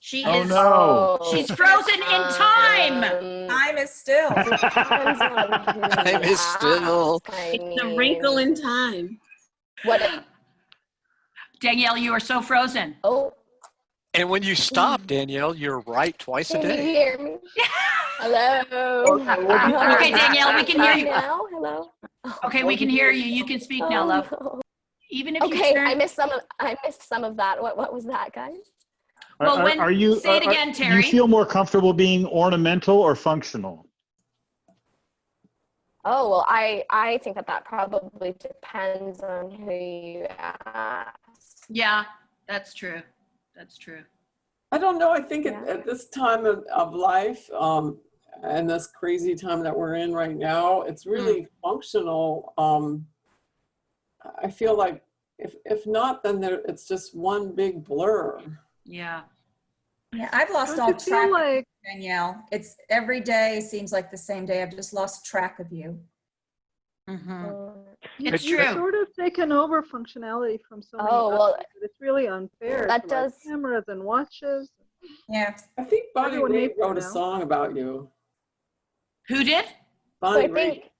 She's frozen in time. Time is still. Time is still. It's a wrinkle in time. What? Danielle, you are so frozen. Oh. And when you stop, Danielle, you're right twice a Can you day. hear me? Hello. Okay, Danielle, we can hear you. Now? Hello. Okay, we can hear you. You can speak now, love. No. Even if you Okay, turn... I missed some of that. What was that, guys? Well, say it again, Do you Terry. feel more comfortable being ornamental or functional? Oh, well, I think that probably depends on who you ask. Yeah, that's true. That's true. I don't know. I think at this time of life, and this crazy time that we're in right now, it's really functional. I feel like if not, then it's just one big blur. Yeah. Yeah, I've lost all track of you, Danielle. It's every day seems like the same day. I've just lost track of you. It's You've true. sort of taken over functionality from so many Oh, well, others, but it's really unfair. that to, does- like, cameras and watches. Yeah. I think Bonnie Everyone Raitt hates you wrote a now. song about you. Who did? Bonnie I Raitt. think.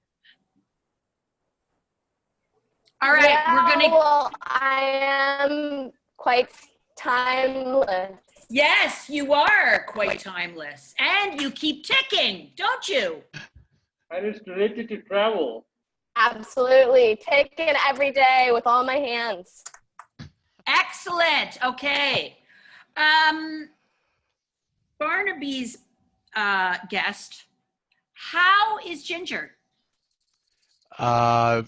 All right, Yeah, we're gonna. Well, I am quite timeless. Yes, you are quite timeless, and you keep ticking, don't you? And it's related to travel. Absolutely. Taken every day with all my hands. Excellent. Okay. Barnaby's guest. How is Ginger?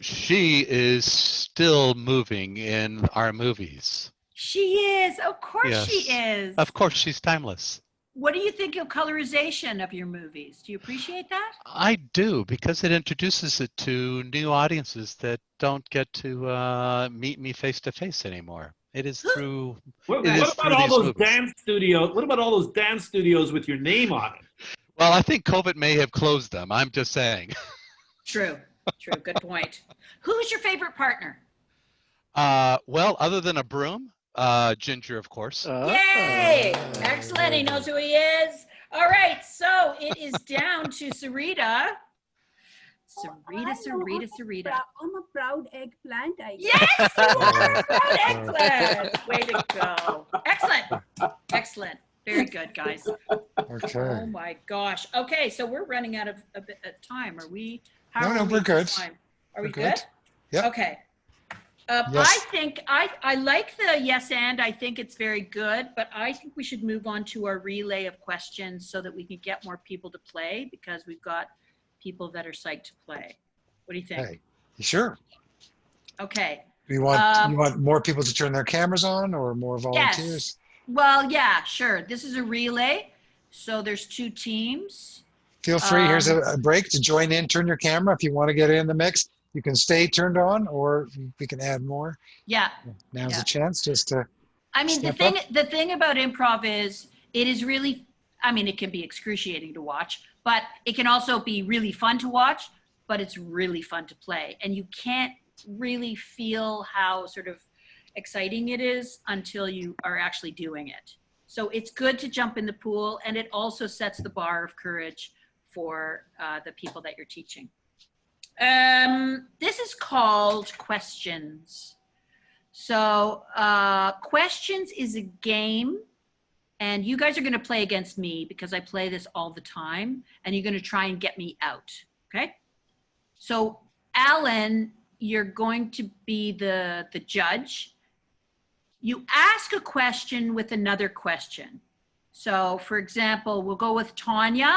She is still moving in our movies. She is. Of course Yes. she is. Of course, she's timeless. What do you think of colorization of your movies? Do you appreciate that? I do, because it introduces it to new audiences that don't get to meet me face to face anymore. It is through. What about all those dance studios? What about all those dance studios with your name on it? Well, I think COVID may have closed them. I'm just saying. True. True. Good point. Who's your favorite partner? Well, other than a broom, Ginger, of course. Yay! Excellent. He knows who he is. All right. So it is down to Sarita. Sarita. I'm a proud eggplant, I guess. Yes, you are a proud eggplant. Way to go. Excellent. Excellent. Very good, guys. Okay. Oh my gosh. Okay, so we're running out of time. Are we? How No, are we're we good. time? Are we We're good? good. Yep. Okay. Yes. I think I like the yes and. I think it's very good, but I think we should move on to our relay of questions so that we can get more people to play, because we've got people that are psyched to play. What do you think? Hey, sure. Okay. You want more people to turn their cameras on, or more volunteers? Yes. Well, yeah, sure. This is a relay, so there's 2 teams. Feel free. Here's a break to join in. Turn your camera if you want to get in the mix. You can stay turned on, or we can add more. Yeah. Now's a chance just to. I mean, the thing about improv is it is really, I mean, it can be excruciating to watch, but it can also be really fun to watch, but it's really fun to play. And you can't really feel how sort of exciting it is until you are actually doing it. So it's good to jump in the pool, and it also sets the bar of courage for the people that you're teaching. This is called Questions. So Questions is a game, and you guys are going to play against me because I play this all the time, and you're going to try and get me out, okay? So Allan, you're going to be the judge. You ask a question with another question. So for example, we'll go with Tanya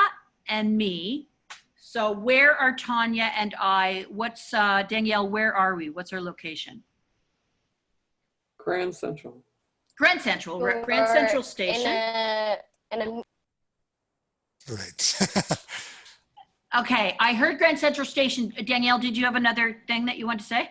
and me. So where are Tanya and I? What's, Danielle, where are we? What's our location? Grand Central. Grand Central, we're at Grand Central Station. Right. Okay, I heard Grand Central Station. Danielle, did you have another thing that you want to say?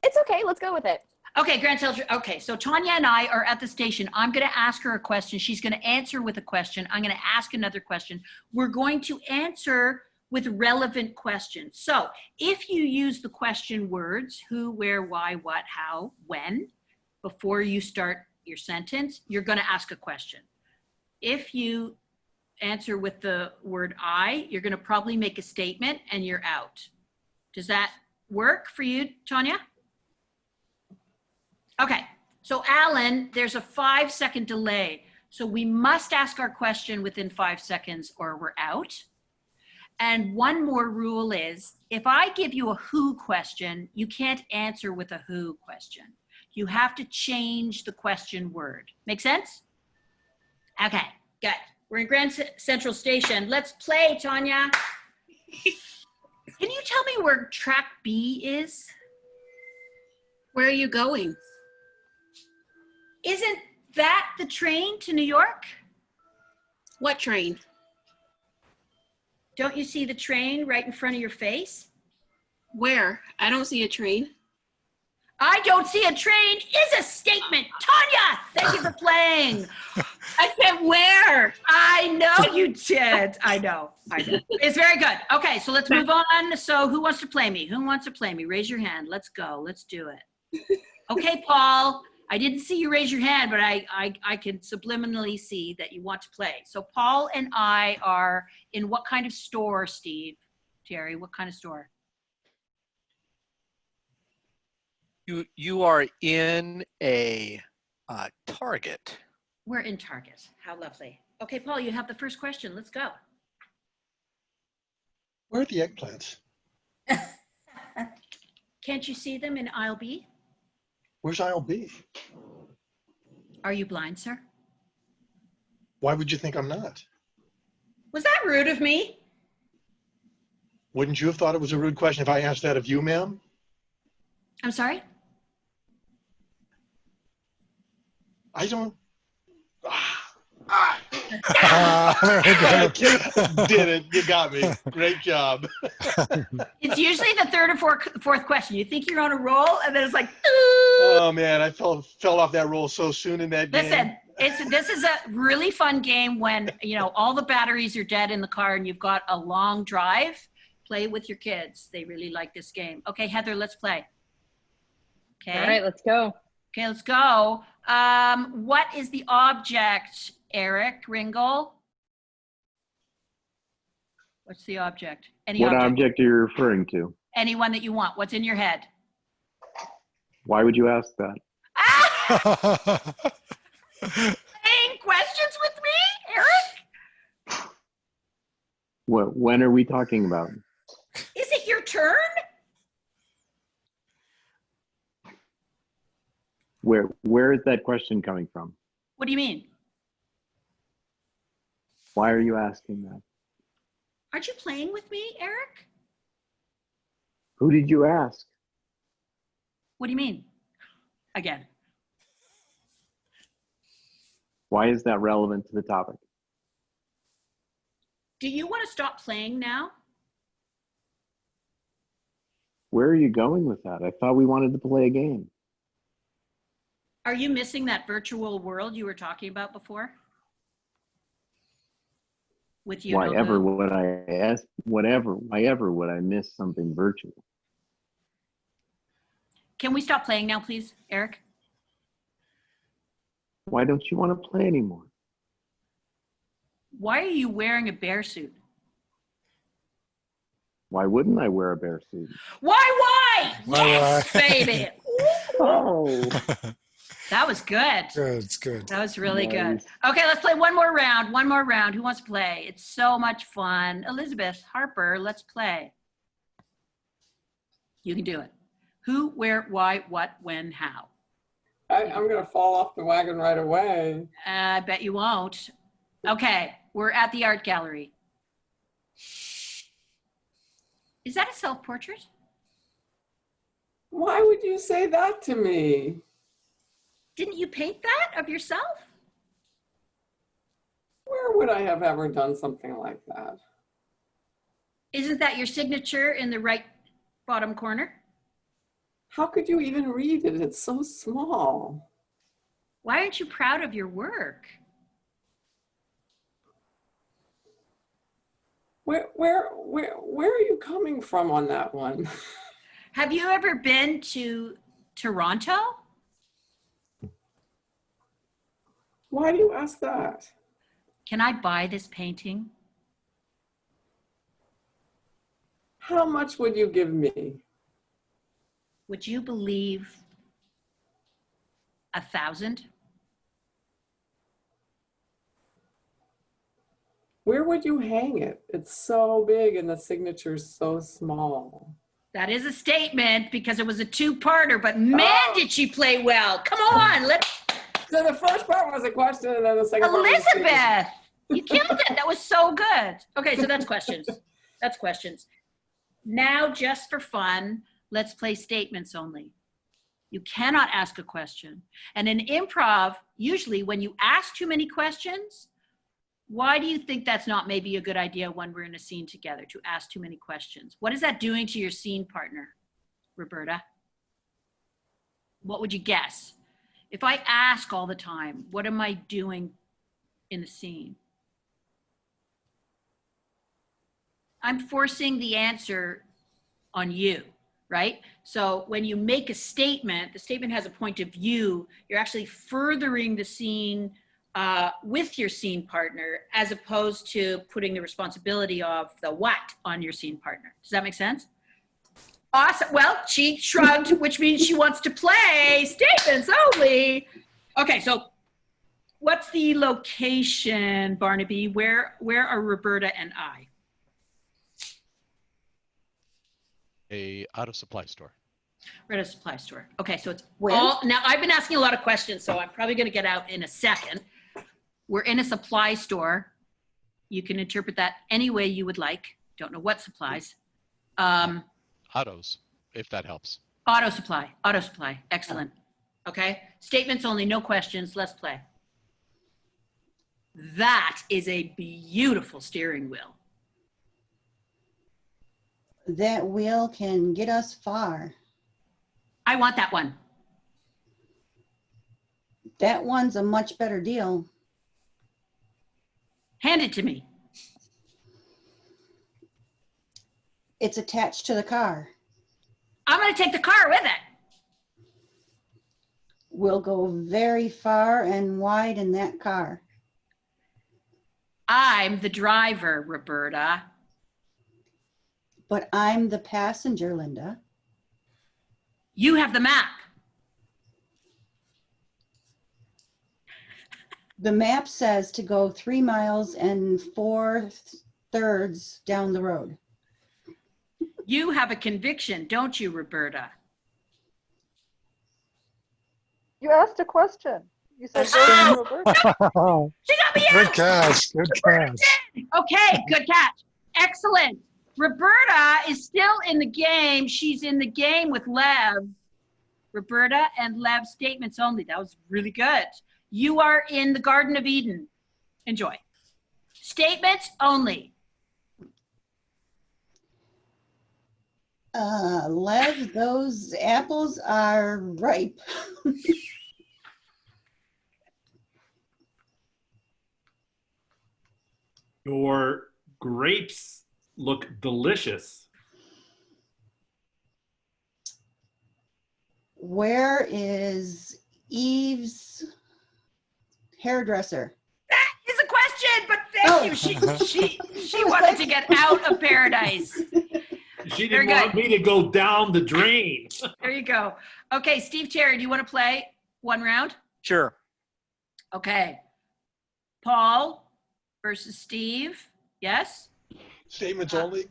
It's okay, let's go with it. Okay, Grand Central. Okay, so Tanya and I are at the station. I'm going to ask her a question. She's going to answer with a question. I'm going to ask another question. We're going to answer with relevant questions. So if you use the question words, who, where, why, what, how, when, before you start your sentence, you're going to ask a question. If you answer with the word I, you're going to probably make a statement and you're out. Does that work for you, Tanya? Okay, so Allan, there's a 5-second delay. So we must ask our question within 5 seconds or we're out. And one more rule is, if I give you a who question, you can't answer with a who question. You have to change the question word. Make sense? Okay, good. We're in Grand Central Station. Let's play, Tanya. Can you tell me where track B is? Where are you going? Isn't that the train to New York? What train? Don't you see the train right in front of your face? Where? I don't see a train. I don't see a train is a statement. Tanya, thank you for playing. I said where? I know you did. I know. It's very good. Okay, so let's move on. So who wants to play me? Who wants to play me? Raise your hand. Let's go. Let's do it. Okay, Paul. I didn't see you raise your hand, but I can subliminally see that you want to play. So Paul and I are in what kind of store, Steve? Terry, what kind of store? You are in a Target. We're in Target. How lovely. Okay, Paul, you have the first question. Let's go. Where are the eggplants? Can't you see them in aisle B? Where's aisle B? Are you blind, sir? Why would you think I'm not? Was that rude of me? Wouldn't you have thought it was a rude question if I asked that of you, ma'am? I'm sorry? I don't. Did it. You got me. Great job. It's usually the third or fourth question. You think you're on a roll, and then it's like, oh man, I fell off that roll so soon in that game. Listen, this is a really fun game when, you know, all the batteries are dead in the car and you've got a long drive. Play with your kids. They really like this game. Okay, Heather, let's play. Okay. All right, let's go. Okay, let's go. What is the object, Eric Ringel? What's the object? What object are you referring to? Anyone that you want. What's in your head? Why would you ask that? Playing questions with me, Eric? When are we talking about? Is it your turn? Where is that question coming from? What do you mean? Why are you asking that? Aren't you playing with me, Eric? Who did you ask? What do you mean? Again. Why is that relevant to the topic? Do you want to stop playing now? Where are you going with that? I thought we wanted to play a game. Are you missing that virtual world you were talking about before? With you? Why ever would I miss something virtual? Can we stop playing now, please, Eric? Why don't you want to play anymore? Why are you wearing a bear suit? Why wouldn't I wear a bear suit? Why? Yes, baby. Oh. That was good. Good, good. That was really Nice. good. Okay, let's play one more round. One more round. Who wants to play? It's so much fun. Elizabeth, Harper, let's play. You can do it. Who, where, why, what, when, how. I'm going to fall off the wagon right away. I bet you won't. Okay, we're at the art gallery. Is that a self-portrait? Why would you say that to me? Didn't you paint that of yourself? Where would I have ever done something like that? Isn't that your signature in the right bottom corner? How could you even read it? It's so small. Why aren't you proud of your work? Where are you coming from on that one? Have you ever been to Toronto? Why do you ask that? Can I buy this painting? How much would you give me? Would you believe 1,000? Where would you hang it? It's so big and the signature's so small. That is a statement because it was a two-parter, but man, did she play well. Come on, So the first part was a question and then the second part was a statement. Elizabeth, you killed it. That was so good. Okay, so that's questions. That's questions. Now, just for fun, let's play statements only. You cannot ask a question. And in improv, usually when you ask too many questions, why do you think that's not maybe a good idea when we're in a scene together, to ask too many questions? What is that doing to your scene partner, Roberta? What would you guess? If I ask all the time, what am I doing in the scene? I'm forcing the answer on you, right? So when you make a statement, the statement has a point of view, you're actually furthering the scene with your scene partner, as opposed to putting the responsibility of the what on your scene partner. Does that make sense? Awesome. Well, she shrugged, which means she wants to play statements only. Okay, so what's the location, Barnaby? Where are Roberta and I? A auto supply store. We're at a supply store. Okay, so it's all, now I've been asking a lot of questions, so I'm probably gonna get out in a second. We're in a supply store. You can interpret that any way you would like. Don't know what supplies. Autos, if that helps. Auto supply, excellent. Okay, statements only, no questions, let's play. That is a beautiful steering wheel. That wheel can get us far. I want that one. That one's a much better deal. Hand it to me. It's attached to the car. I'm gonna take the car with it. We'll go very far and wide in that car. I'm the driver, Roberta. But I'm the passenger, Linda. You have the map. The map says to go 3 miles and 4/3 down the road. You have a conviction, don't you, Roberta? You asked a question. You said, go to Roberta. She got me out. Good catch. Good catch. Okay, good catch. Excellent. Roberta is still in the game. She's in the game with Lev. Roberta and Lev, statements only. That was really good. You are in the Garden of Eden. Enjoy. Statements only. Lev, those apples are ripe. Your grapes look delicious. Where is Eve's hairdresser? That is a question, but thank you. She wanted to get out of paradise. She didn't want me to go down the drain. There you go. Okay, Steve Terry, do you want to play one round? Sure. Okay. Paul versus Steve. Yes? Statements only?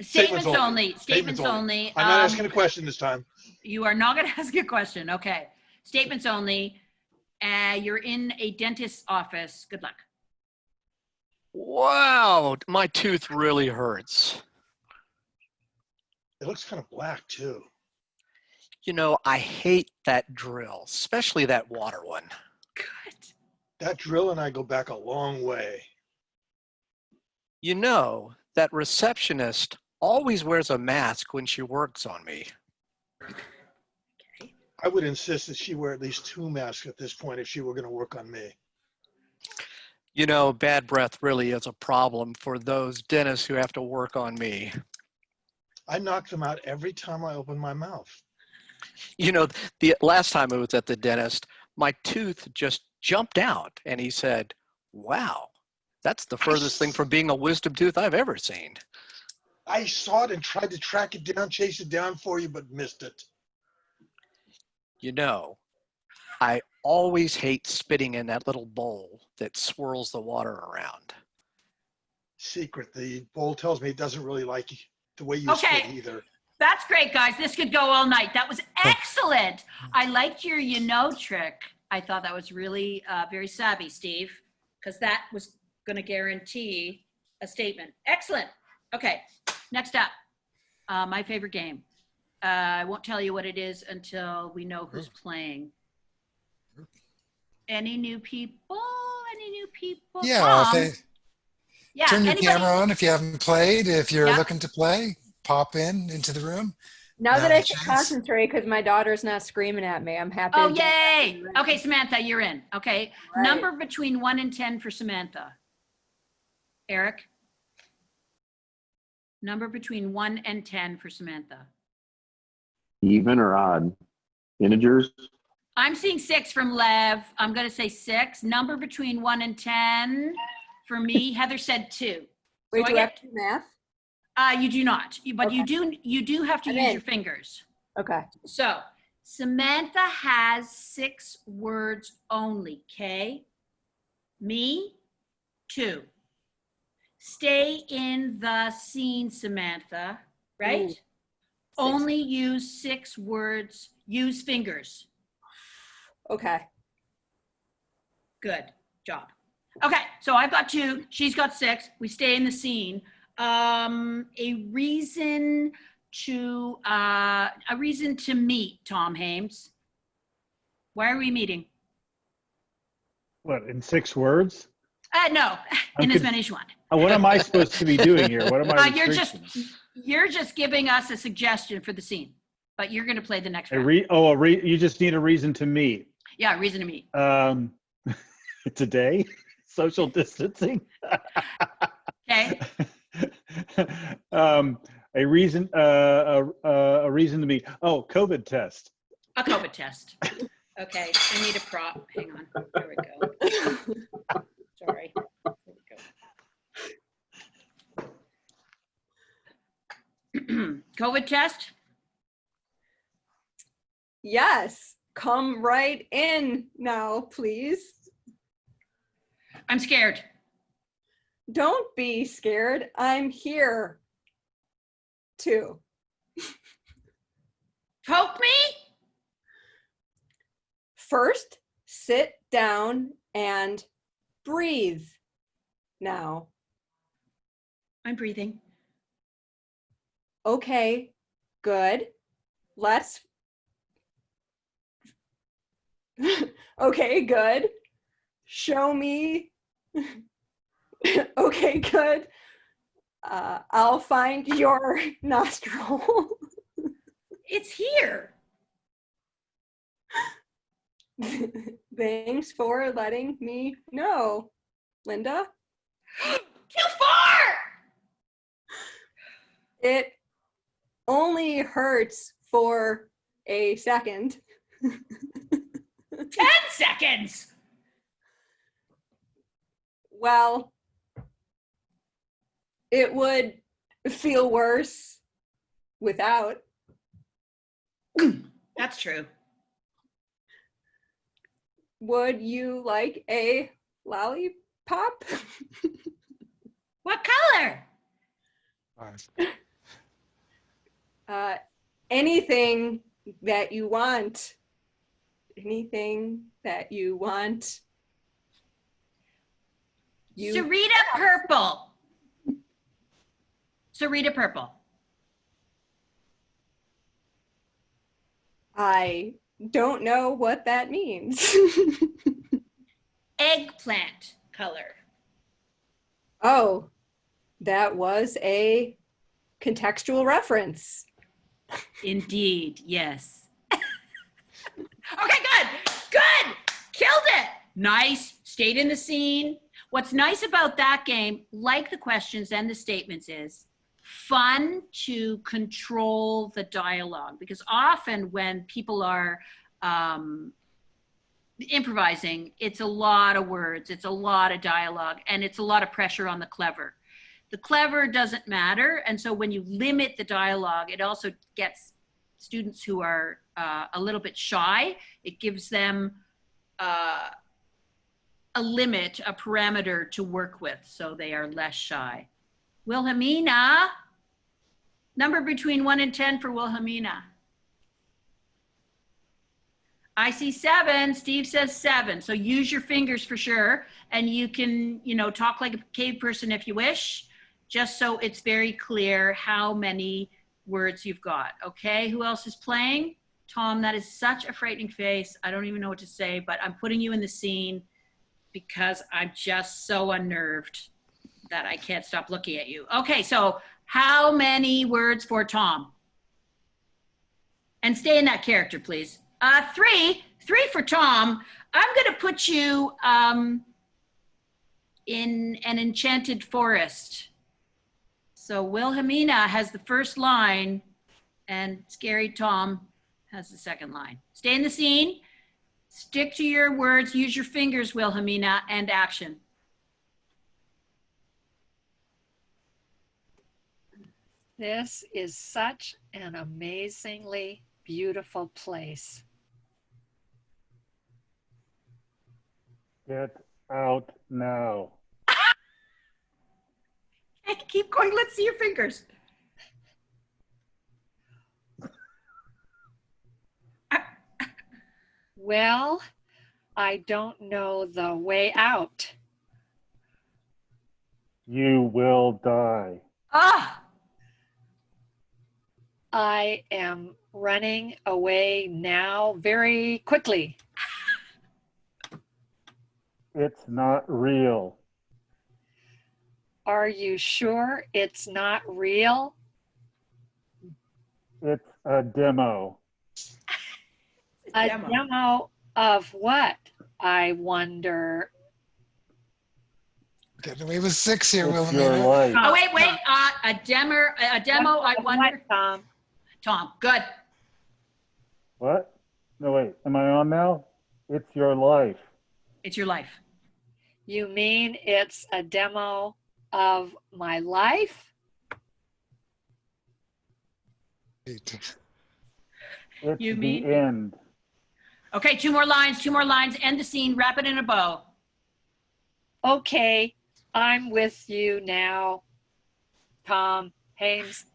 Statements only. Statements only. I'm not asking a question this time. You are not going to ask a question. Okay. Statements only. You're in a dentist's office. Good luck. Wow, my tooth really hurts. It looks kind of black too. You know, I hate that drill, especially that water one. Good. That drill and I go back a long way. You know, that receptionist always wears a mask when she works on me. I would insist that she wear at least 2 masks at this point if she were going to work on me. You know, bad breath really is a problem for those dentists who have to work on me. I knock them out every time I open my mouth. You know, the last time I was at the dentist, my tooth just jumped out and he said, wow, that's the furthest thing from being a wisdom tooth I've ever seen. I saw it and tried to track it down, chase it down for you, but missed it. You know, I always hate spitting in that little bowl that swirls the water around. secret. The poll tells me it doesn't really like the way you spit either. That's great, guys. This could go all night. That was excellent. I liked your trick. I thought that was really very savvy, Steve, because that was going to guarantee a statement. Excellent. Okay, next up, my favorite game. I won't tell you what it is until we know who's playing. Any new people? Any new people? Yeah, yeah. Turn your camera on if you haven't played. If you're looking to play, pop into the room. Now that I can concentrate because my daughter's not screaming at me, I'm happy. Oh, yay. Okay, Samantha, you're in. Okay. Right. Number between 1 and 10 for Samantha. Eric? Number between 1 and 10 for Samantha. Even or odd? Integers? I'm seeing 6 from Lev. I'm going to say 6. Number between 1 and 10 for me. Heather said 2. Wait, do I have to do math? You do not, but okay. you do have to use your fingers. Okay. So Samantha has 6 words only. K, me, 2. Stay in the scene, Samantha, right? Ooh, only use 6 words, use fingers. Okay. Good job. Okay, so I've got 2, she's got 6, we stay in the scene. A reason to meet, Tom Hames. Why are we meeting? What, in 6 words? No, in as many as you want. What am I supposed to be doing here? What am I? You're just giving us a suggestion for the scene, but you're going to play the next round. You just need a reason to meet. Yeah, a reason to meet. Today, social distancing. Okay. A reason to meet. Oh, COVID test. A COVID test. Okay, I need a prop. Hang on. There we go. Sorry. There we go. COVID test? Yes. Come right in now, please. I'm scared. Don't be scared. I'm here too. Poke me? First, sit down and breathe now. I'm breathing. Okay, good. Let's. Okay, good. Show me. Okay, good. I'll find your nostril. It's here. Thanks for letting me know, Linda. Too far! It only hurts for a second. 10 seconds! Well, it would feel worse without. That's true. Would you like a lollipop? What color? Anything that you want. Anything that you want. Sarita purple. Sarita purple. I don't know what that means. Eggplant color. Oh, that was a contextual reference. Indeed, yes. Okay, good. Good. Killed it. Nice. Stayed in the scene. What's nice about that game, like the questions and the statements, is fun to control the dialogue, because often when people are improvising, it's a lot of words, it's a lot of dialogue, and it's a lot of pressure on the clever. The clever doesn't matter, and so when you limit the dialogue, it also gets students who are a little bit shy, it gives them a limit, a parameter to work with, so they are less shy. Wilhelmina. Number between 1 and 10 for Wilhelmina. I see 7. Steve says 7. So use your fingers for sure. And you can, talk like a cave person if you wish, just so it's very clear how many words you've got. Okay, who else is playing? Tom, that is such a frightening face. I don't even know what to say, but I'm putting you in the scene because I'm just so unnerved that I can't stop looking at you. Okay, so how many words for Tom? And stay in that character, please. 3 for Tom. I'm going to put you in an enchanted forest. So Wilhelmina has the first line and Scary Tom has the second line. Stay in the scene. Stick to your words. Use your fingers, Wilhelmina, and action. This is such an amazingly beautiful place. Get out now. Keep going. Let's see your fingers. Well, I don't know the way out. You will die. Ah! I am running away now very quickly. It's not real. Are you sure it's not real? It's a demo. A demo of what, I wonder? Getting away with 6 here, It's Wilhelmina. your life. Oh, wait. A demo, I wonder. Tom. Tom, good. What? No, wait. Am I on now? It's your life. It's your life. You mean it's a demo of my life? It's You the mean- end. Okay, 2 more lines, end the scene, wrap it in a bow. Okay, I'm with you now, Tom Haynes.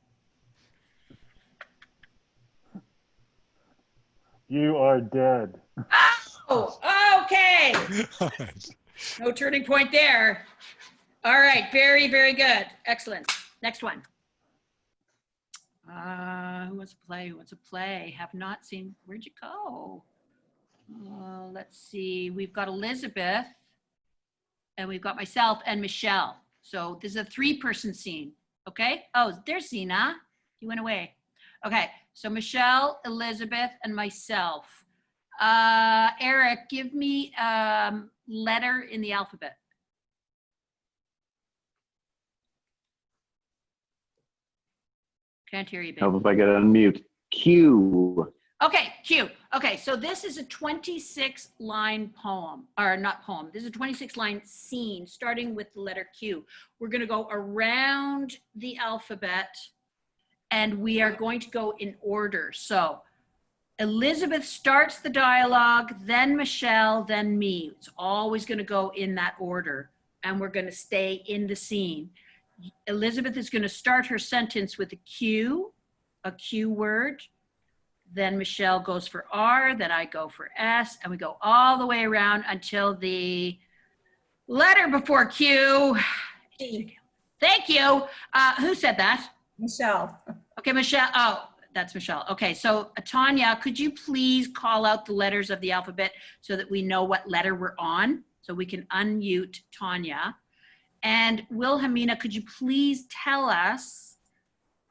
You are dead. Oh, okay. No turning point there. All right, very, very good. Excellent. Next one. Who wants to play? Have not seen, where'd you go? Let's see, we've got Elizabeth and we've got myself and Michelle. So this is a 3-person scene, okay? Oh, there's Zena, you went away. Okay, so Michelle, Elizabeth, and myself. Eric, give me letter in the alphabet. Can't hear you, babe. Help if I get unmute. Q. Okay, Q. Okay, so this is a 26-line poem, or not poem. This is a 26-line scene starting with the letter Q. We're going to go around the alphabet and we are going to go in order. So Elizabeth starts the dialogue, then Michelle, then me. It's always going to go in that order and we're going to stay in the scene. Elizabeth is going to start her sentence with a Q word. Then Michelle goes for R, then I go for S, and we go all the way around until the letter before Q. Thank you. Who said that? Michelle. Okay, Michelle. Oh, that's Michelle. Okay, so Tanya, could you please call out the letters of the alphabet so that we know what letter we're on, so we can unmute Tanya. And Wilhelmina, could you please tell us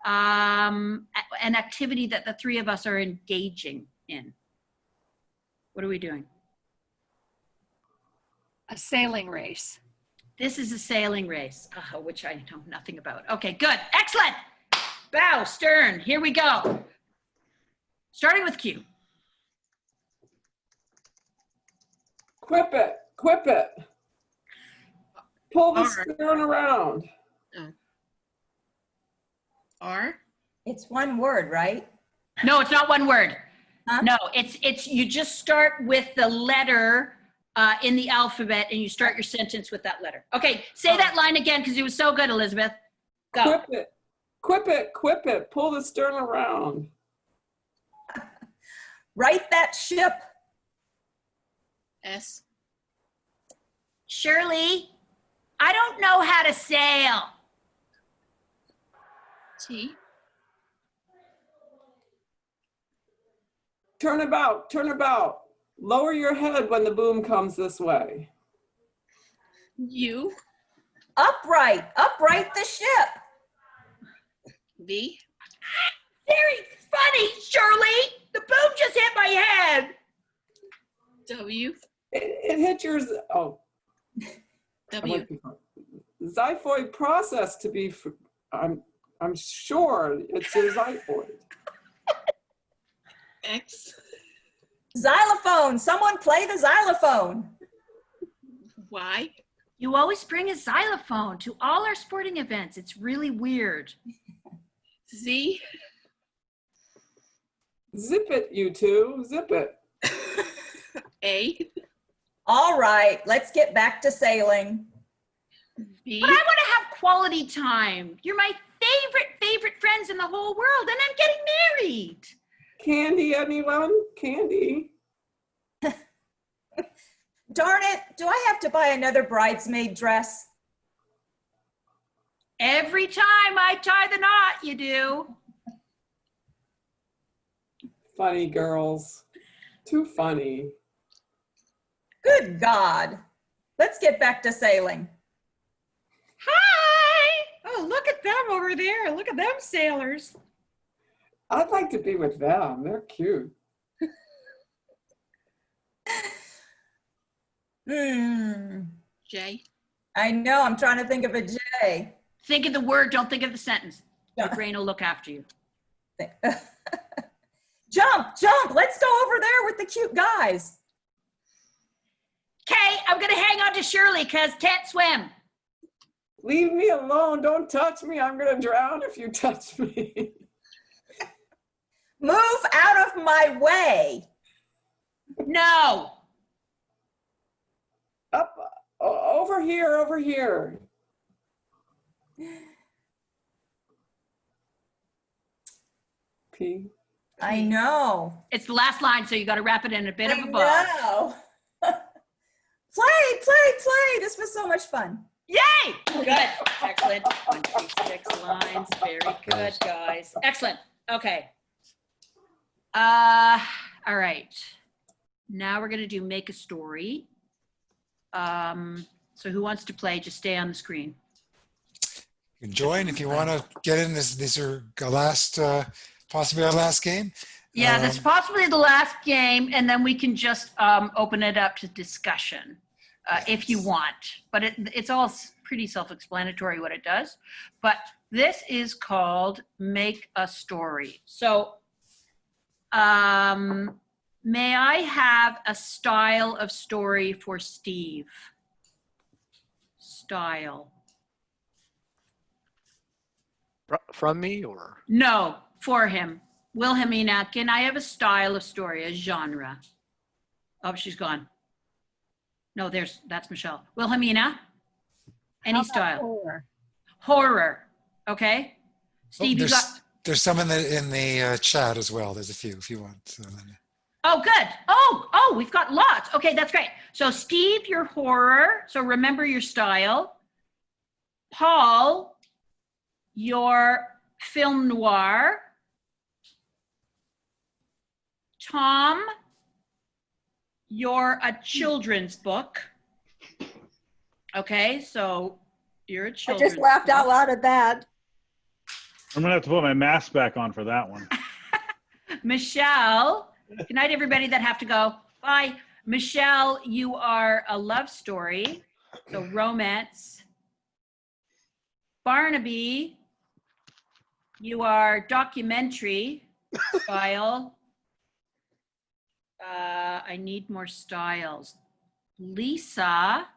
an activity that the 3 of us are engaging in? What are we doing? A sailing race. This is a sailing race, which I know nothing about. Okay, good, excellent. Bow, stern, here we go. Starting with Q. Quip it. Pull the stern around. R? It's one word, right? No, it's not one word. Huh? No, it's you just start with the letter in the alphabet and you start your sentence with that letter. Okay, say that line again because it was so good, Elizabeth. Go. Quip it. Quip it. Quip it. Pull the stern around. Right that ship. S. Shirley, I don't know how to sail. T. Turn about. Turn about. Lower your head when the boom comes this way. U. Upright. Upright the ship. V. Very funny, Shirley. The boom just hit my head. W. It hit yours. Oh. W. Xiphoid process to be. I'm sure it's your xiphoid. X. Xylophone. Someone play the xylophone. Y. You always bring a xylophone to all our sporting events. It's really weird. Z. Zip it, you two. Zip it. A. All right, let's get back to sailing. B. But I want to have quality time. You're my favorite friends in the whole world, and I'm getting married. Candy, anyone? Candy. Darn it, do I have to buy another bridesmaid dress? Every time I tie the knot, you do. Funny girls. Too funny. Good God. Let's get back to sailing. Hi! Oh, look at them over there. Look at them sailors. I'd like to be with them. They're cute. J. I know, I'm trying to think of a J. Think of the word, don't think of the sentence. Your brain will look after you. Jump, jump, let's go over there with the cute guys. Okay, I'm gonna hang on to Shirley because can't swim. Leave me alone. Don't touch me. I'm going to drown if you touch me. Move out of my way. No. Up, over here, over here. P. I know. It's the last line, so you got to wrap it in a bit of a bow. I know. Play. This was so much fun. Yay! Good. Excellent. 26 lines. Very good, guys. Excellent. Okay. All right. Now we're going to do make a story. So who wants to play? Just stay on the screen. You can join if you want to get in. These are possibly our last game. Yeah, that's possibly the last game, and then we can just open it up to discussion if you want. But it's all pretty self-explanatory what it does. But this is called Make a Story. So may I have a style of story for Steve? Style. From me or? No, for him. Wilhelmina, can I have a style of story, a genre? Oh, she's gone. No, that's Michelle. Wilhelmina, any style? Horror. Okay. Steve, you got. There's some in the chat as well. There's a few if you want. So then... Oh, good. Oh, we've got lots. Okay, that's great. So Steve, your horror. So remember your style. Paul, your film noir. Tom, you're a children's book. Okay, so you're a I children's just laughed out loud at that. I'm gonna have to put my mask back on for that one. Michelle, good night, everybody that have to go. Bye. Michelle, you are a love story, so romance. Barnaby, you are documentary style. I need more styles. Lisa.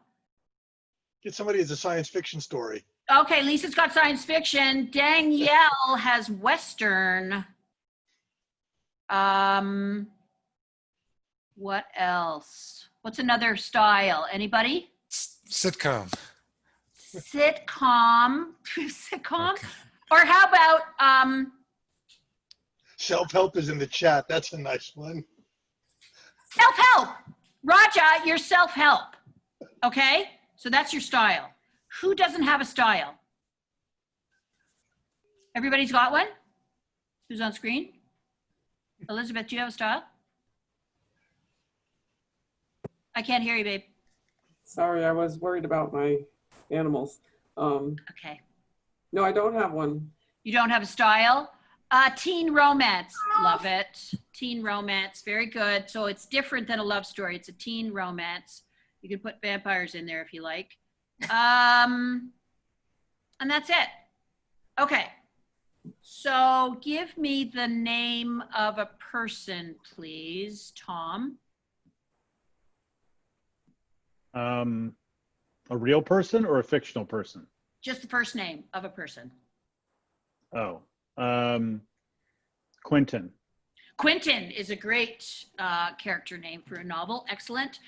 Get somebody as a science fiction story. Okay, Lisa's got science fiction. Danielle has Western. What else? What's another style? Anybody? Sitcom. sitcom. Or how about Self-help is in the chat. That's a nice one. self-help? Raja, you're self-help. Okay? So that's your style. Who doesn't have a style? Everybody's got one? Who's on screen? Elizabeth, do you have a style? I can't hear you, babe. Sorry, I was worried about my animals. Okay. No, I don't have one. You don't have a style? Teen romance. Love it. Teen romance. Very good. So it's different than a love story. It's a teen romance. You can put vampires in there if you like. And that's it. Okay. So give me the name of a person, please, Tom. A real person or a fictional person? Just the first name of a person. Oh, Quentin. Quentin is a great character name for a novel. Excellent.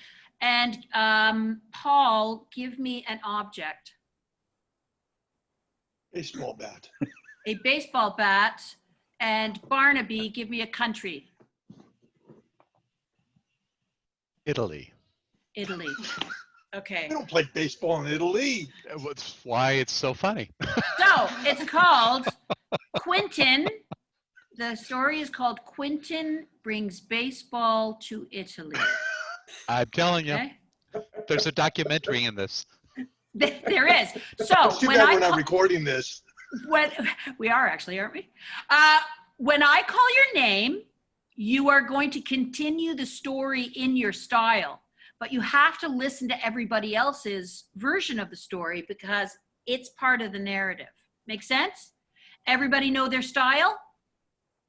And Paul, give me an object. Baseball bat. A baseball bat. And Barnaby, give me a country. Italy. Italy. Okay. We don't play baseball in Italy. That's why it's so funny. So it's called Quentin. The story is called Quentin Brings Baseball to Italy. I'm telling you, Okay. there's a documentary in this. There is. So It's too when bad I we're not call, recording this. when we are actually, aren't we? When I call your name, you are going to continue the story in your style, but you have to listen to everybody else's version of the story because it's part of the narrative. Make sense? Everybody know their style?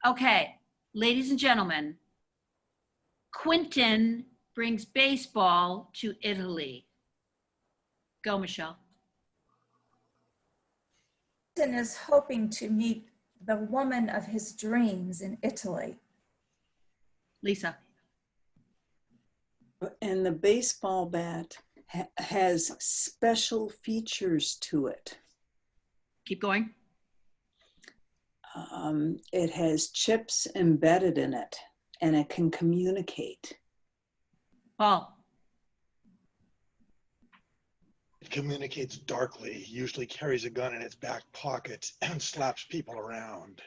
Okay, ladies and gentlemen, Quentin brings baseball to Italy. Go, Michelle. Quentin is hoping to meet the woman of his dreams in Italy. Lisa. And the baseball bat has special features to it. Keep going. It has chips embedded in it, and it can communicate. Paul. It communicates darkly, usually carries a gun in its back pocket, and slaps people around.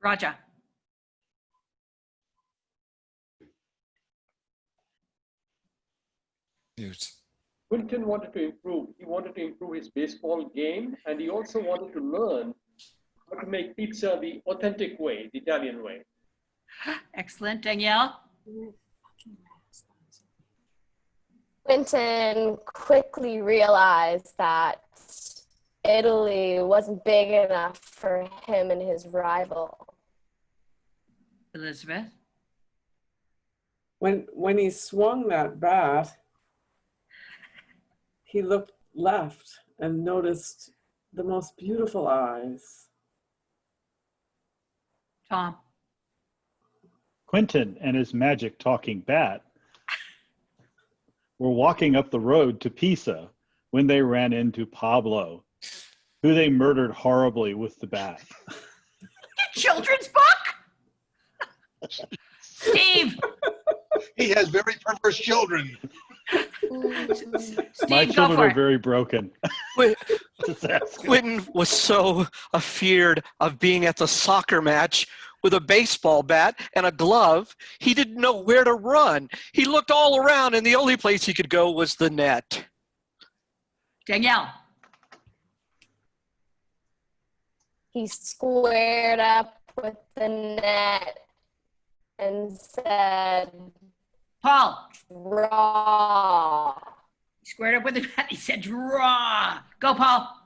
Raja. Mute. Quentin wanted to improve. He wanted to improve his baseball game, and he also wanted to learn how to make pizza the authentic way, the Italian way. Excellent. Danielle? Quentin quickly realized that Italy wasn't big enough for him and his rival. Elizabeth? When he swung that bat, he looked left and noticed the most beautiful eyes. Tom? Quentin and his magic talking bat were walking up the road to Pisa when they ran into Pablo, who they murdered horribly with the bat. Children's book? Steve? He has very perverse children. My children are very broken. Quentin was so afeared of being at the soccer match with a baseball bat and a glove, he didn't know where to run. He looked all around, and the only place he could go was the net. Danielle? He squared up with the net and said, Paul? Draw. He squared up with the net. He said, draw. Go, Paul.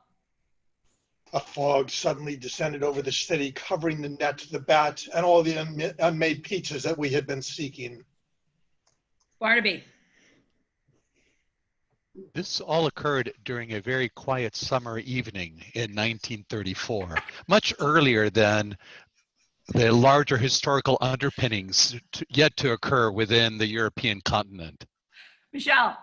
A fog suddenly descended over the city, covering the net, the bat, and all the unmade pizzas that we had been seeking. Barnaby? This all occurred during a very quiet summer evening in 1934, much earlier than the larger historical underpinnings yet to occur within the European continent. Michelle?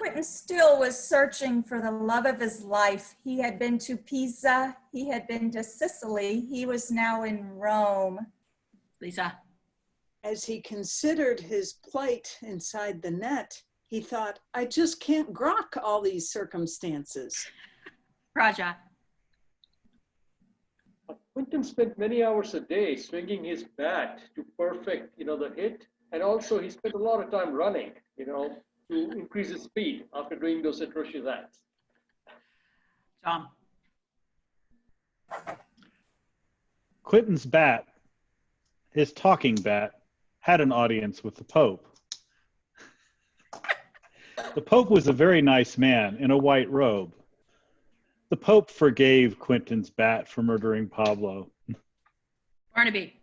Quentin still was searching for the love of his life. He had been to Pisa. He had been to Sicily. He was now in Rome. Lisa. As he considered his plight inside the net, he thought, I just can't grok all these circumstances. Raja. Quentin spent many hours a day swinging his bat to perfect, the hit. And also he spent a lot of time running, to increase his speed after doing those atrocious acts. Tom. Quentin's bat, his talking bat, had an audience with the Pope. The Pope was a very nice man in a white robe. The Pope forgave Quentin's bat for murdering Pablo. Barnaby.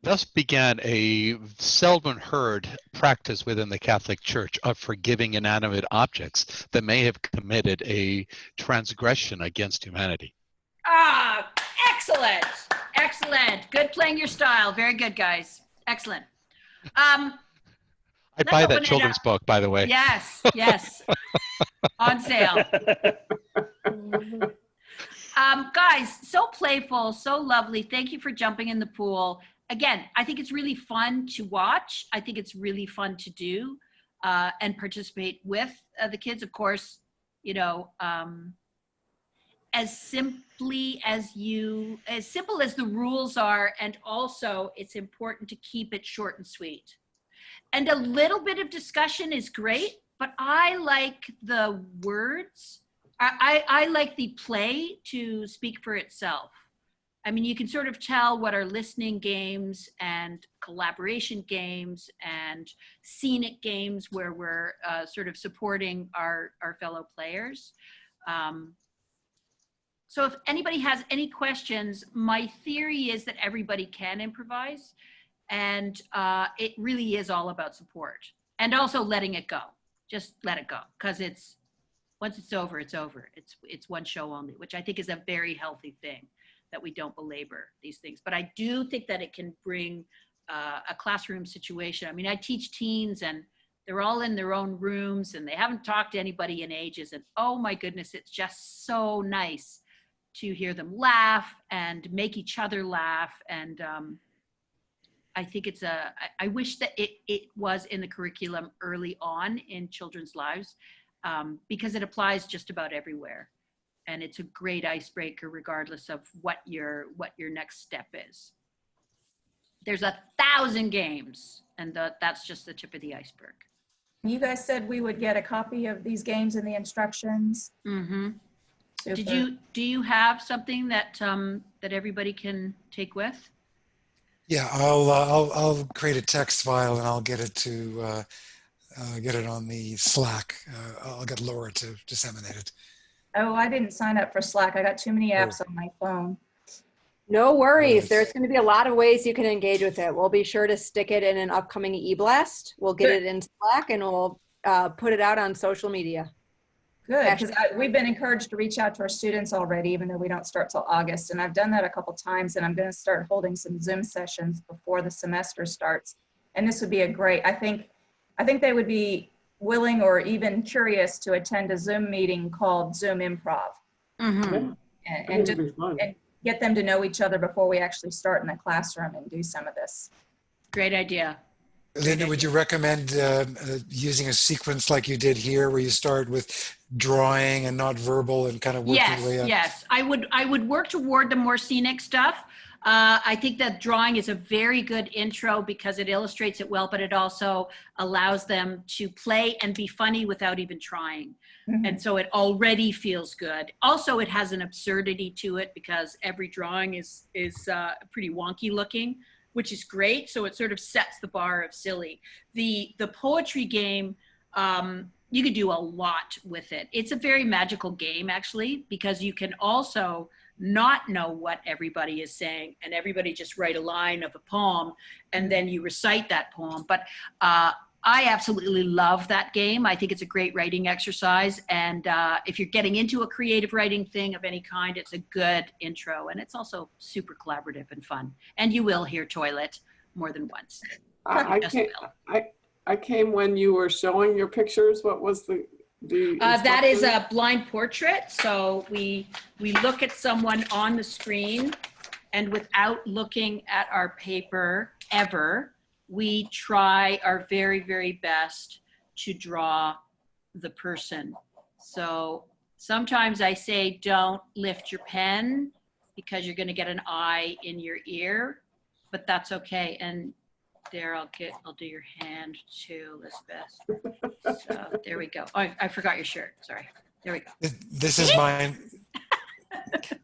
Thus began a seldom heard practice within the Catholic Church of forgiving inanimate objects that may have committed a transgression against humanity. Ah, excellent. Excellent. Good playing your style. Very good, guys. Excellent. I'd buy that children's book, by the way. Yes, yes. On sale. Guys, so playful, so lovely. Thank you for jumping in the pool. Again, I think it's really fun to watch. I think it's really fun to do and participate with the kids. Of course, as simple as the rules are, and also it's important to keep it short and sweet. And a little bit of discussion is great, but I like the words. I like the play to speak for itself. I mean, you can sort of tell what are listening games and collaboration games and scenic games where we're sort of supporting our fellow players. So if anybody has any questions, my theory is that everybody can improvise, and it really is all about support and also letting it go. Just let it go, because once it's over, it's over. It's one show only, which I think is a very healthy thing, that we don't belabor these things. But I do think that it can bring a classroom situation. I mean, I teach teens and they're all in their own rooms and they haven't talked to anybody in ages. And oh my goodness, it's just so nice to hear them laugh and make each other laugh. And I think I wish that it was in the curriculum early on in children's lives, because it applies just about everywhere. And it's a great icebreaker regardless of what your next step is. There's 1,000 games, and that's just the tip of the iceberg. You guys said we would get a copy of these games and the instructions. Mm-hmm. Do you have something that that everybody can take with? Yeah, I'll create a text file and I'll get it to get it on the Slack. I'll get Laura to disseminate it. Oh, I didn't sign up for Slack. I got too many apps on my phone. No worries. There's going to be a lot of ways you can engage with it. We'll be sure to stick it in an upcoming e-blast. We'll get it in Slack and we'll put it out on social media. Good, because we've been encouraged to reach out to our students already, even though we don't start till August. And I've done that a couple times, and I'm going to start holding some Zoom sessions before the semester starts. And this would be a great, I think they would be willing or even curious to attend a Zoom meeting called Zoom-Prov. Mm-hmm. and get them to know each other before we actually start in the classroom and do some of this. Great idea. Linda, would you recommend using a sequence like you did here, where you start with drawing and not verbal and kind of work your way up? Yes, I would work toward the more scenic stuff. I think that drawing is a very good intro because it illustrates it well, but it also allows them to play and be funny without even trying. Mm-hmm. And so it already feels good. Also, it has an absurdity to it because every drawing is pretty wonky looking, which is great. So it sort of sets the bar of silly. The poetry game, you could do a lot with it. It's a very magical game, actually, because you can also not know what everybody is saying and everybody just write a line of a poem and then you recite that poem. But I absolutely love that game. I think it's a great writing exercise. And if you're getting into a creative writing thing of any kind, it's a good intro. And it's also super collaborative and fun. And you will hear toilet more than once. I I came when you were showing your pictures. What was the that is instruction? a blind portrait. So we look at someone on the screen, and without looking at our paper ever, we try our very, very best to draw the person. So sometimes I say, don't lift your pen because you're going to get an eye in your ear, but that's okay. And there, I'll do your hand too, Elizabeth. So there we go. Oh, I forgot your shirt. Sorry. There we go. This is mine.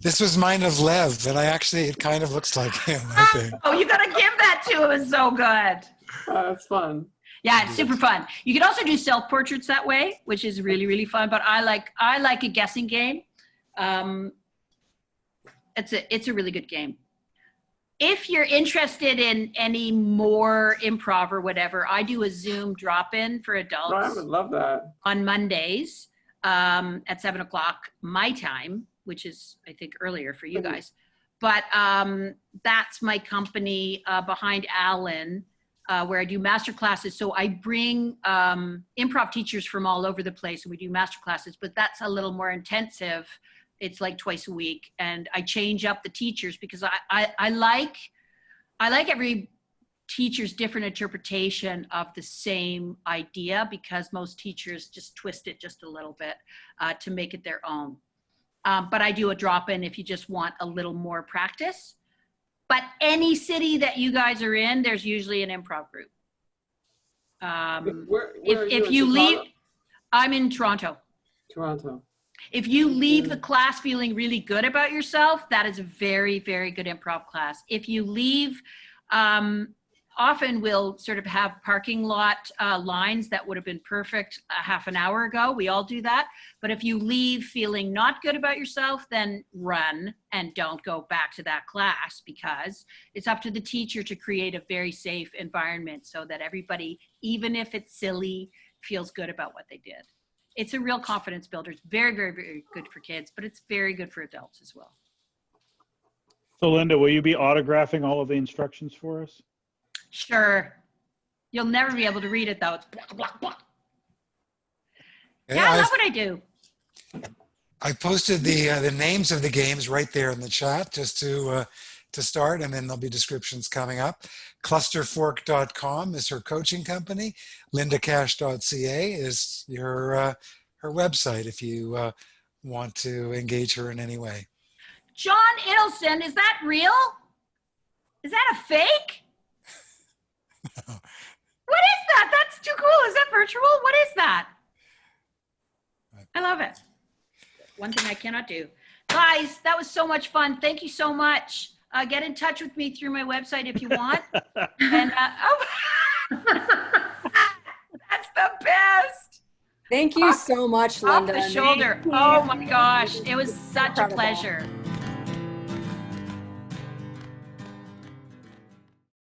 This was mine of Lev, and it kind of looks like him, I think. Oh, you got to give that to him. It's so good. That's fun. Yeah, it's super fun. You can also do self-portraits that way, which is really, really fun. But I like a guessing game. It's a really good game. If you're interested in any more improv or whatever, I do a Zoom drop-in for adults. I would love that. On Mondays at 7 o'clock my time, which is, I think, earlier for you guys. But that's my company behind Allan, where I do master classes. So I bring improv teachers from all over the place, and we do master classes, but that's a little more intensive. It's like twice a week, and I change up the teachers because I like every teacher's different interpretation of the same idea, because most teachers just twist it just a little bit to make it their own. But I do a drop-in if you just want a little more practice. But any city that you guys are in, there's usually an improv group. If you leave, I'm in Toronto. Toronto. If you leave the class feeling really good about yourself, that is a very, very good improv class. If you leave, often we'll sort of have parking lot lines that would have been perfect a half an hour ago. We all do that. But if you leave feeling not good about yourself, then run and don't go back to that class, because it's up to the teacher to create a very safe environment so that everybody, even if it's silly, feels good about what they did. It's a real confidence builder. It's very, very, very good for kids, but it's very good for adults as well. So Linda, will you be autographing all of the instructions for us? Sure. You'll never be able to read it though. It's blah, blah, blah. Okay, Yeah, I love what I do. I posted the names of the games right there in the chat just to start, and then there'll be descriptions coming up. Clusterfork.com is her coaching company. LindaKash.ca is her website if you want to engage her in any way. John Idelson, is that real? Is that a fake? What is that? That's too cool. Is that virtual? What is that? I love it. One thing I cannot do. Guys, that was so much fun. Thank you so much. Get in touch with me through my website if you want. And that's the best. Thank you so much, Linda. Off the shoulder. Oh my gosh. It was such a pleasure.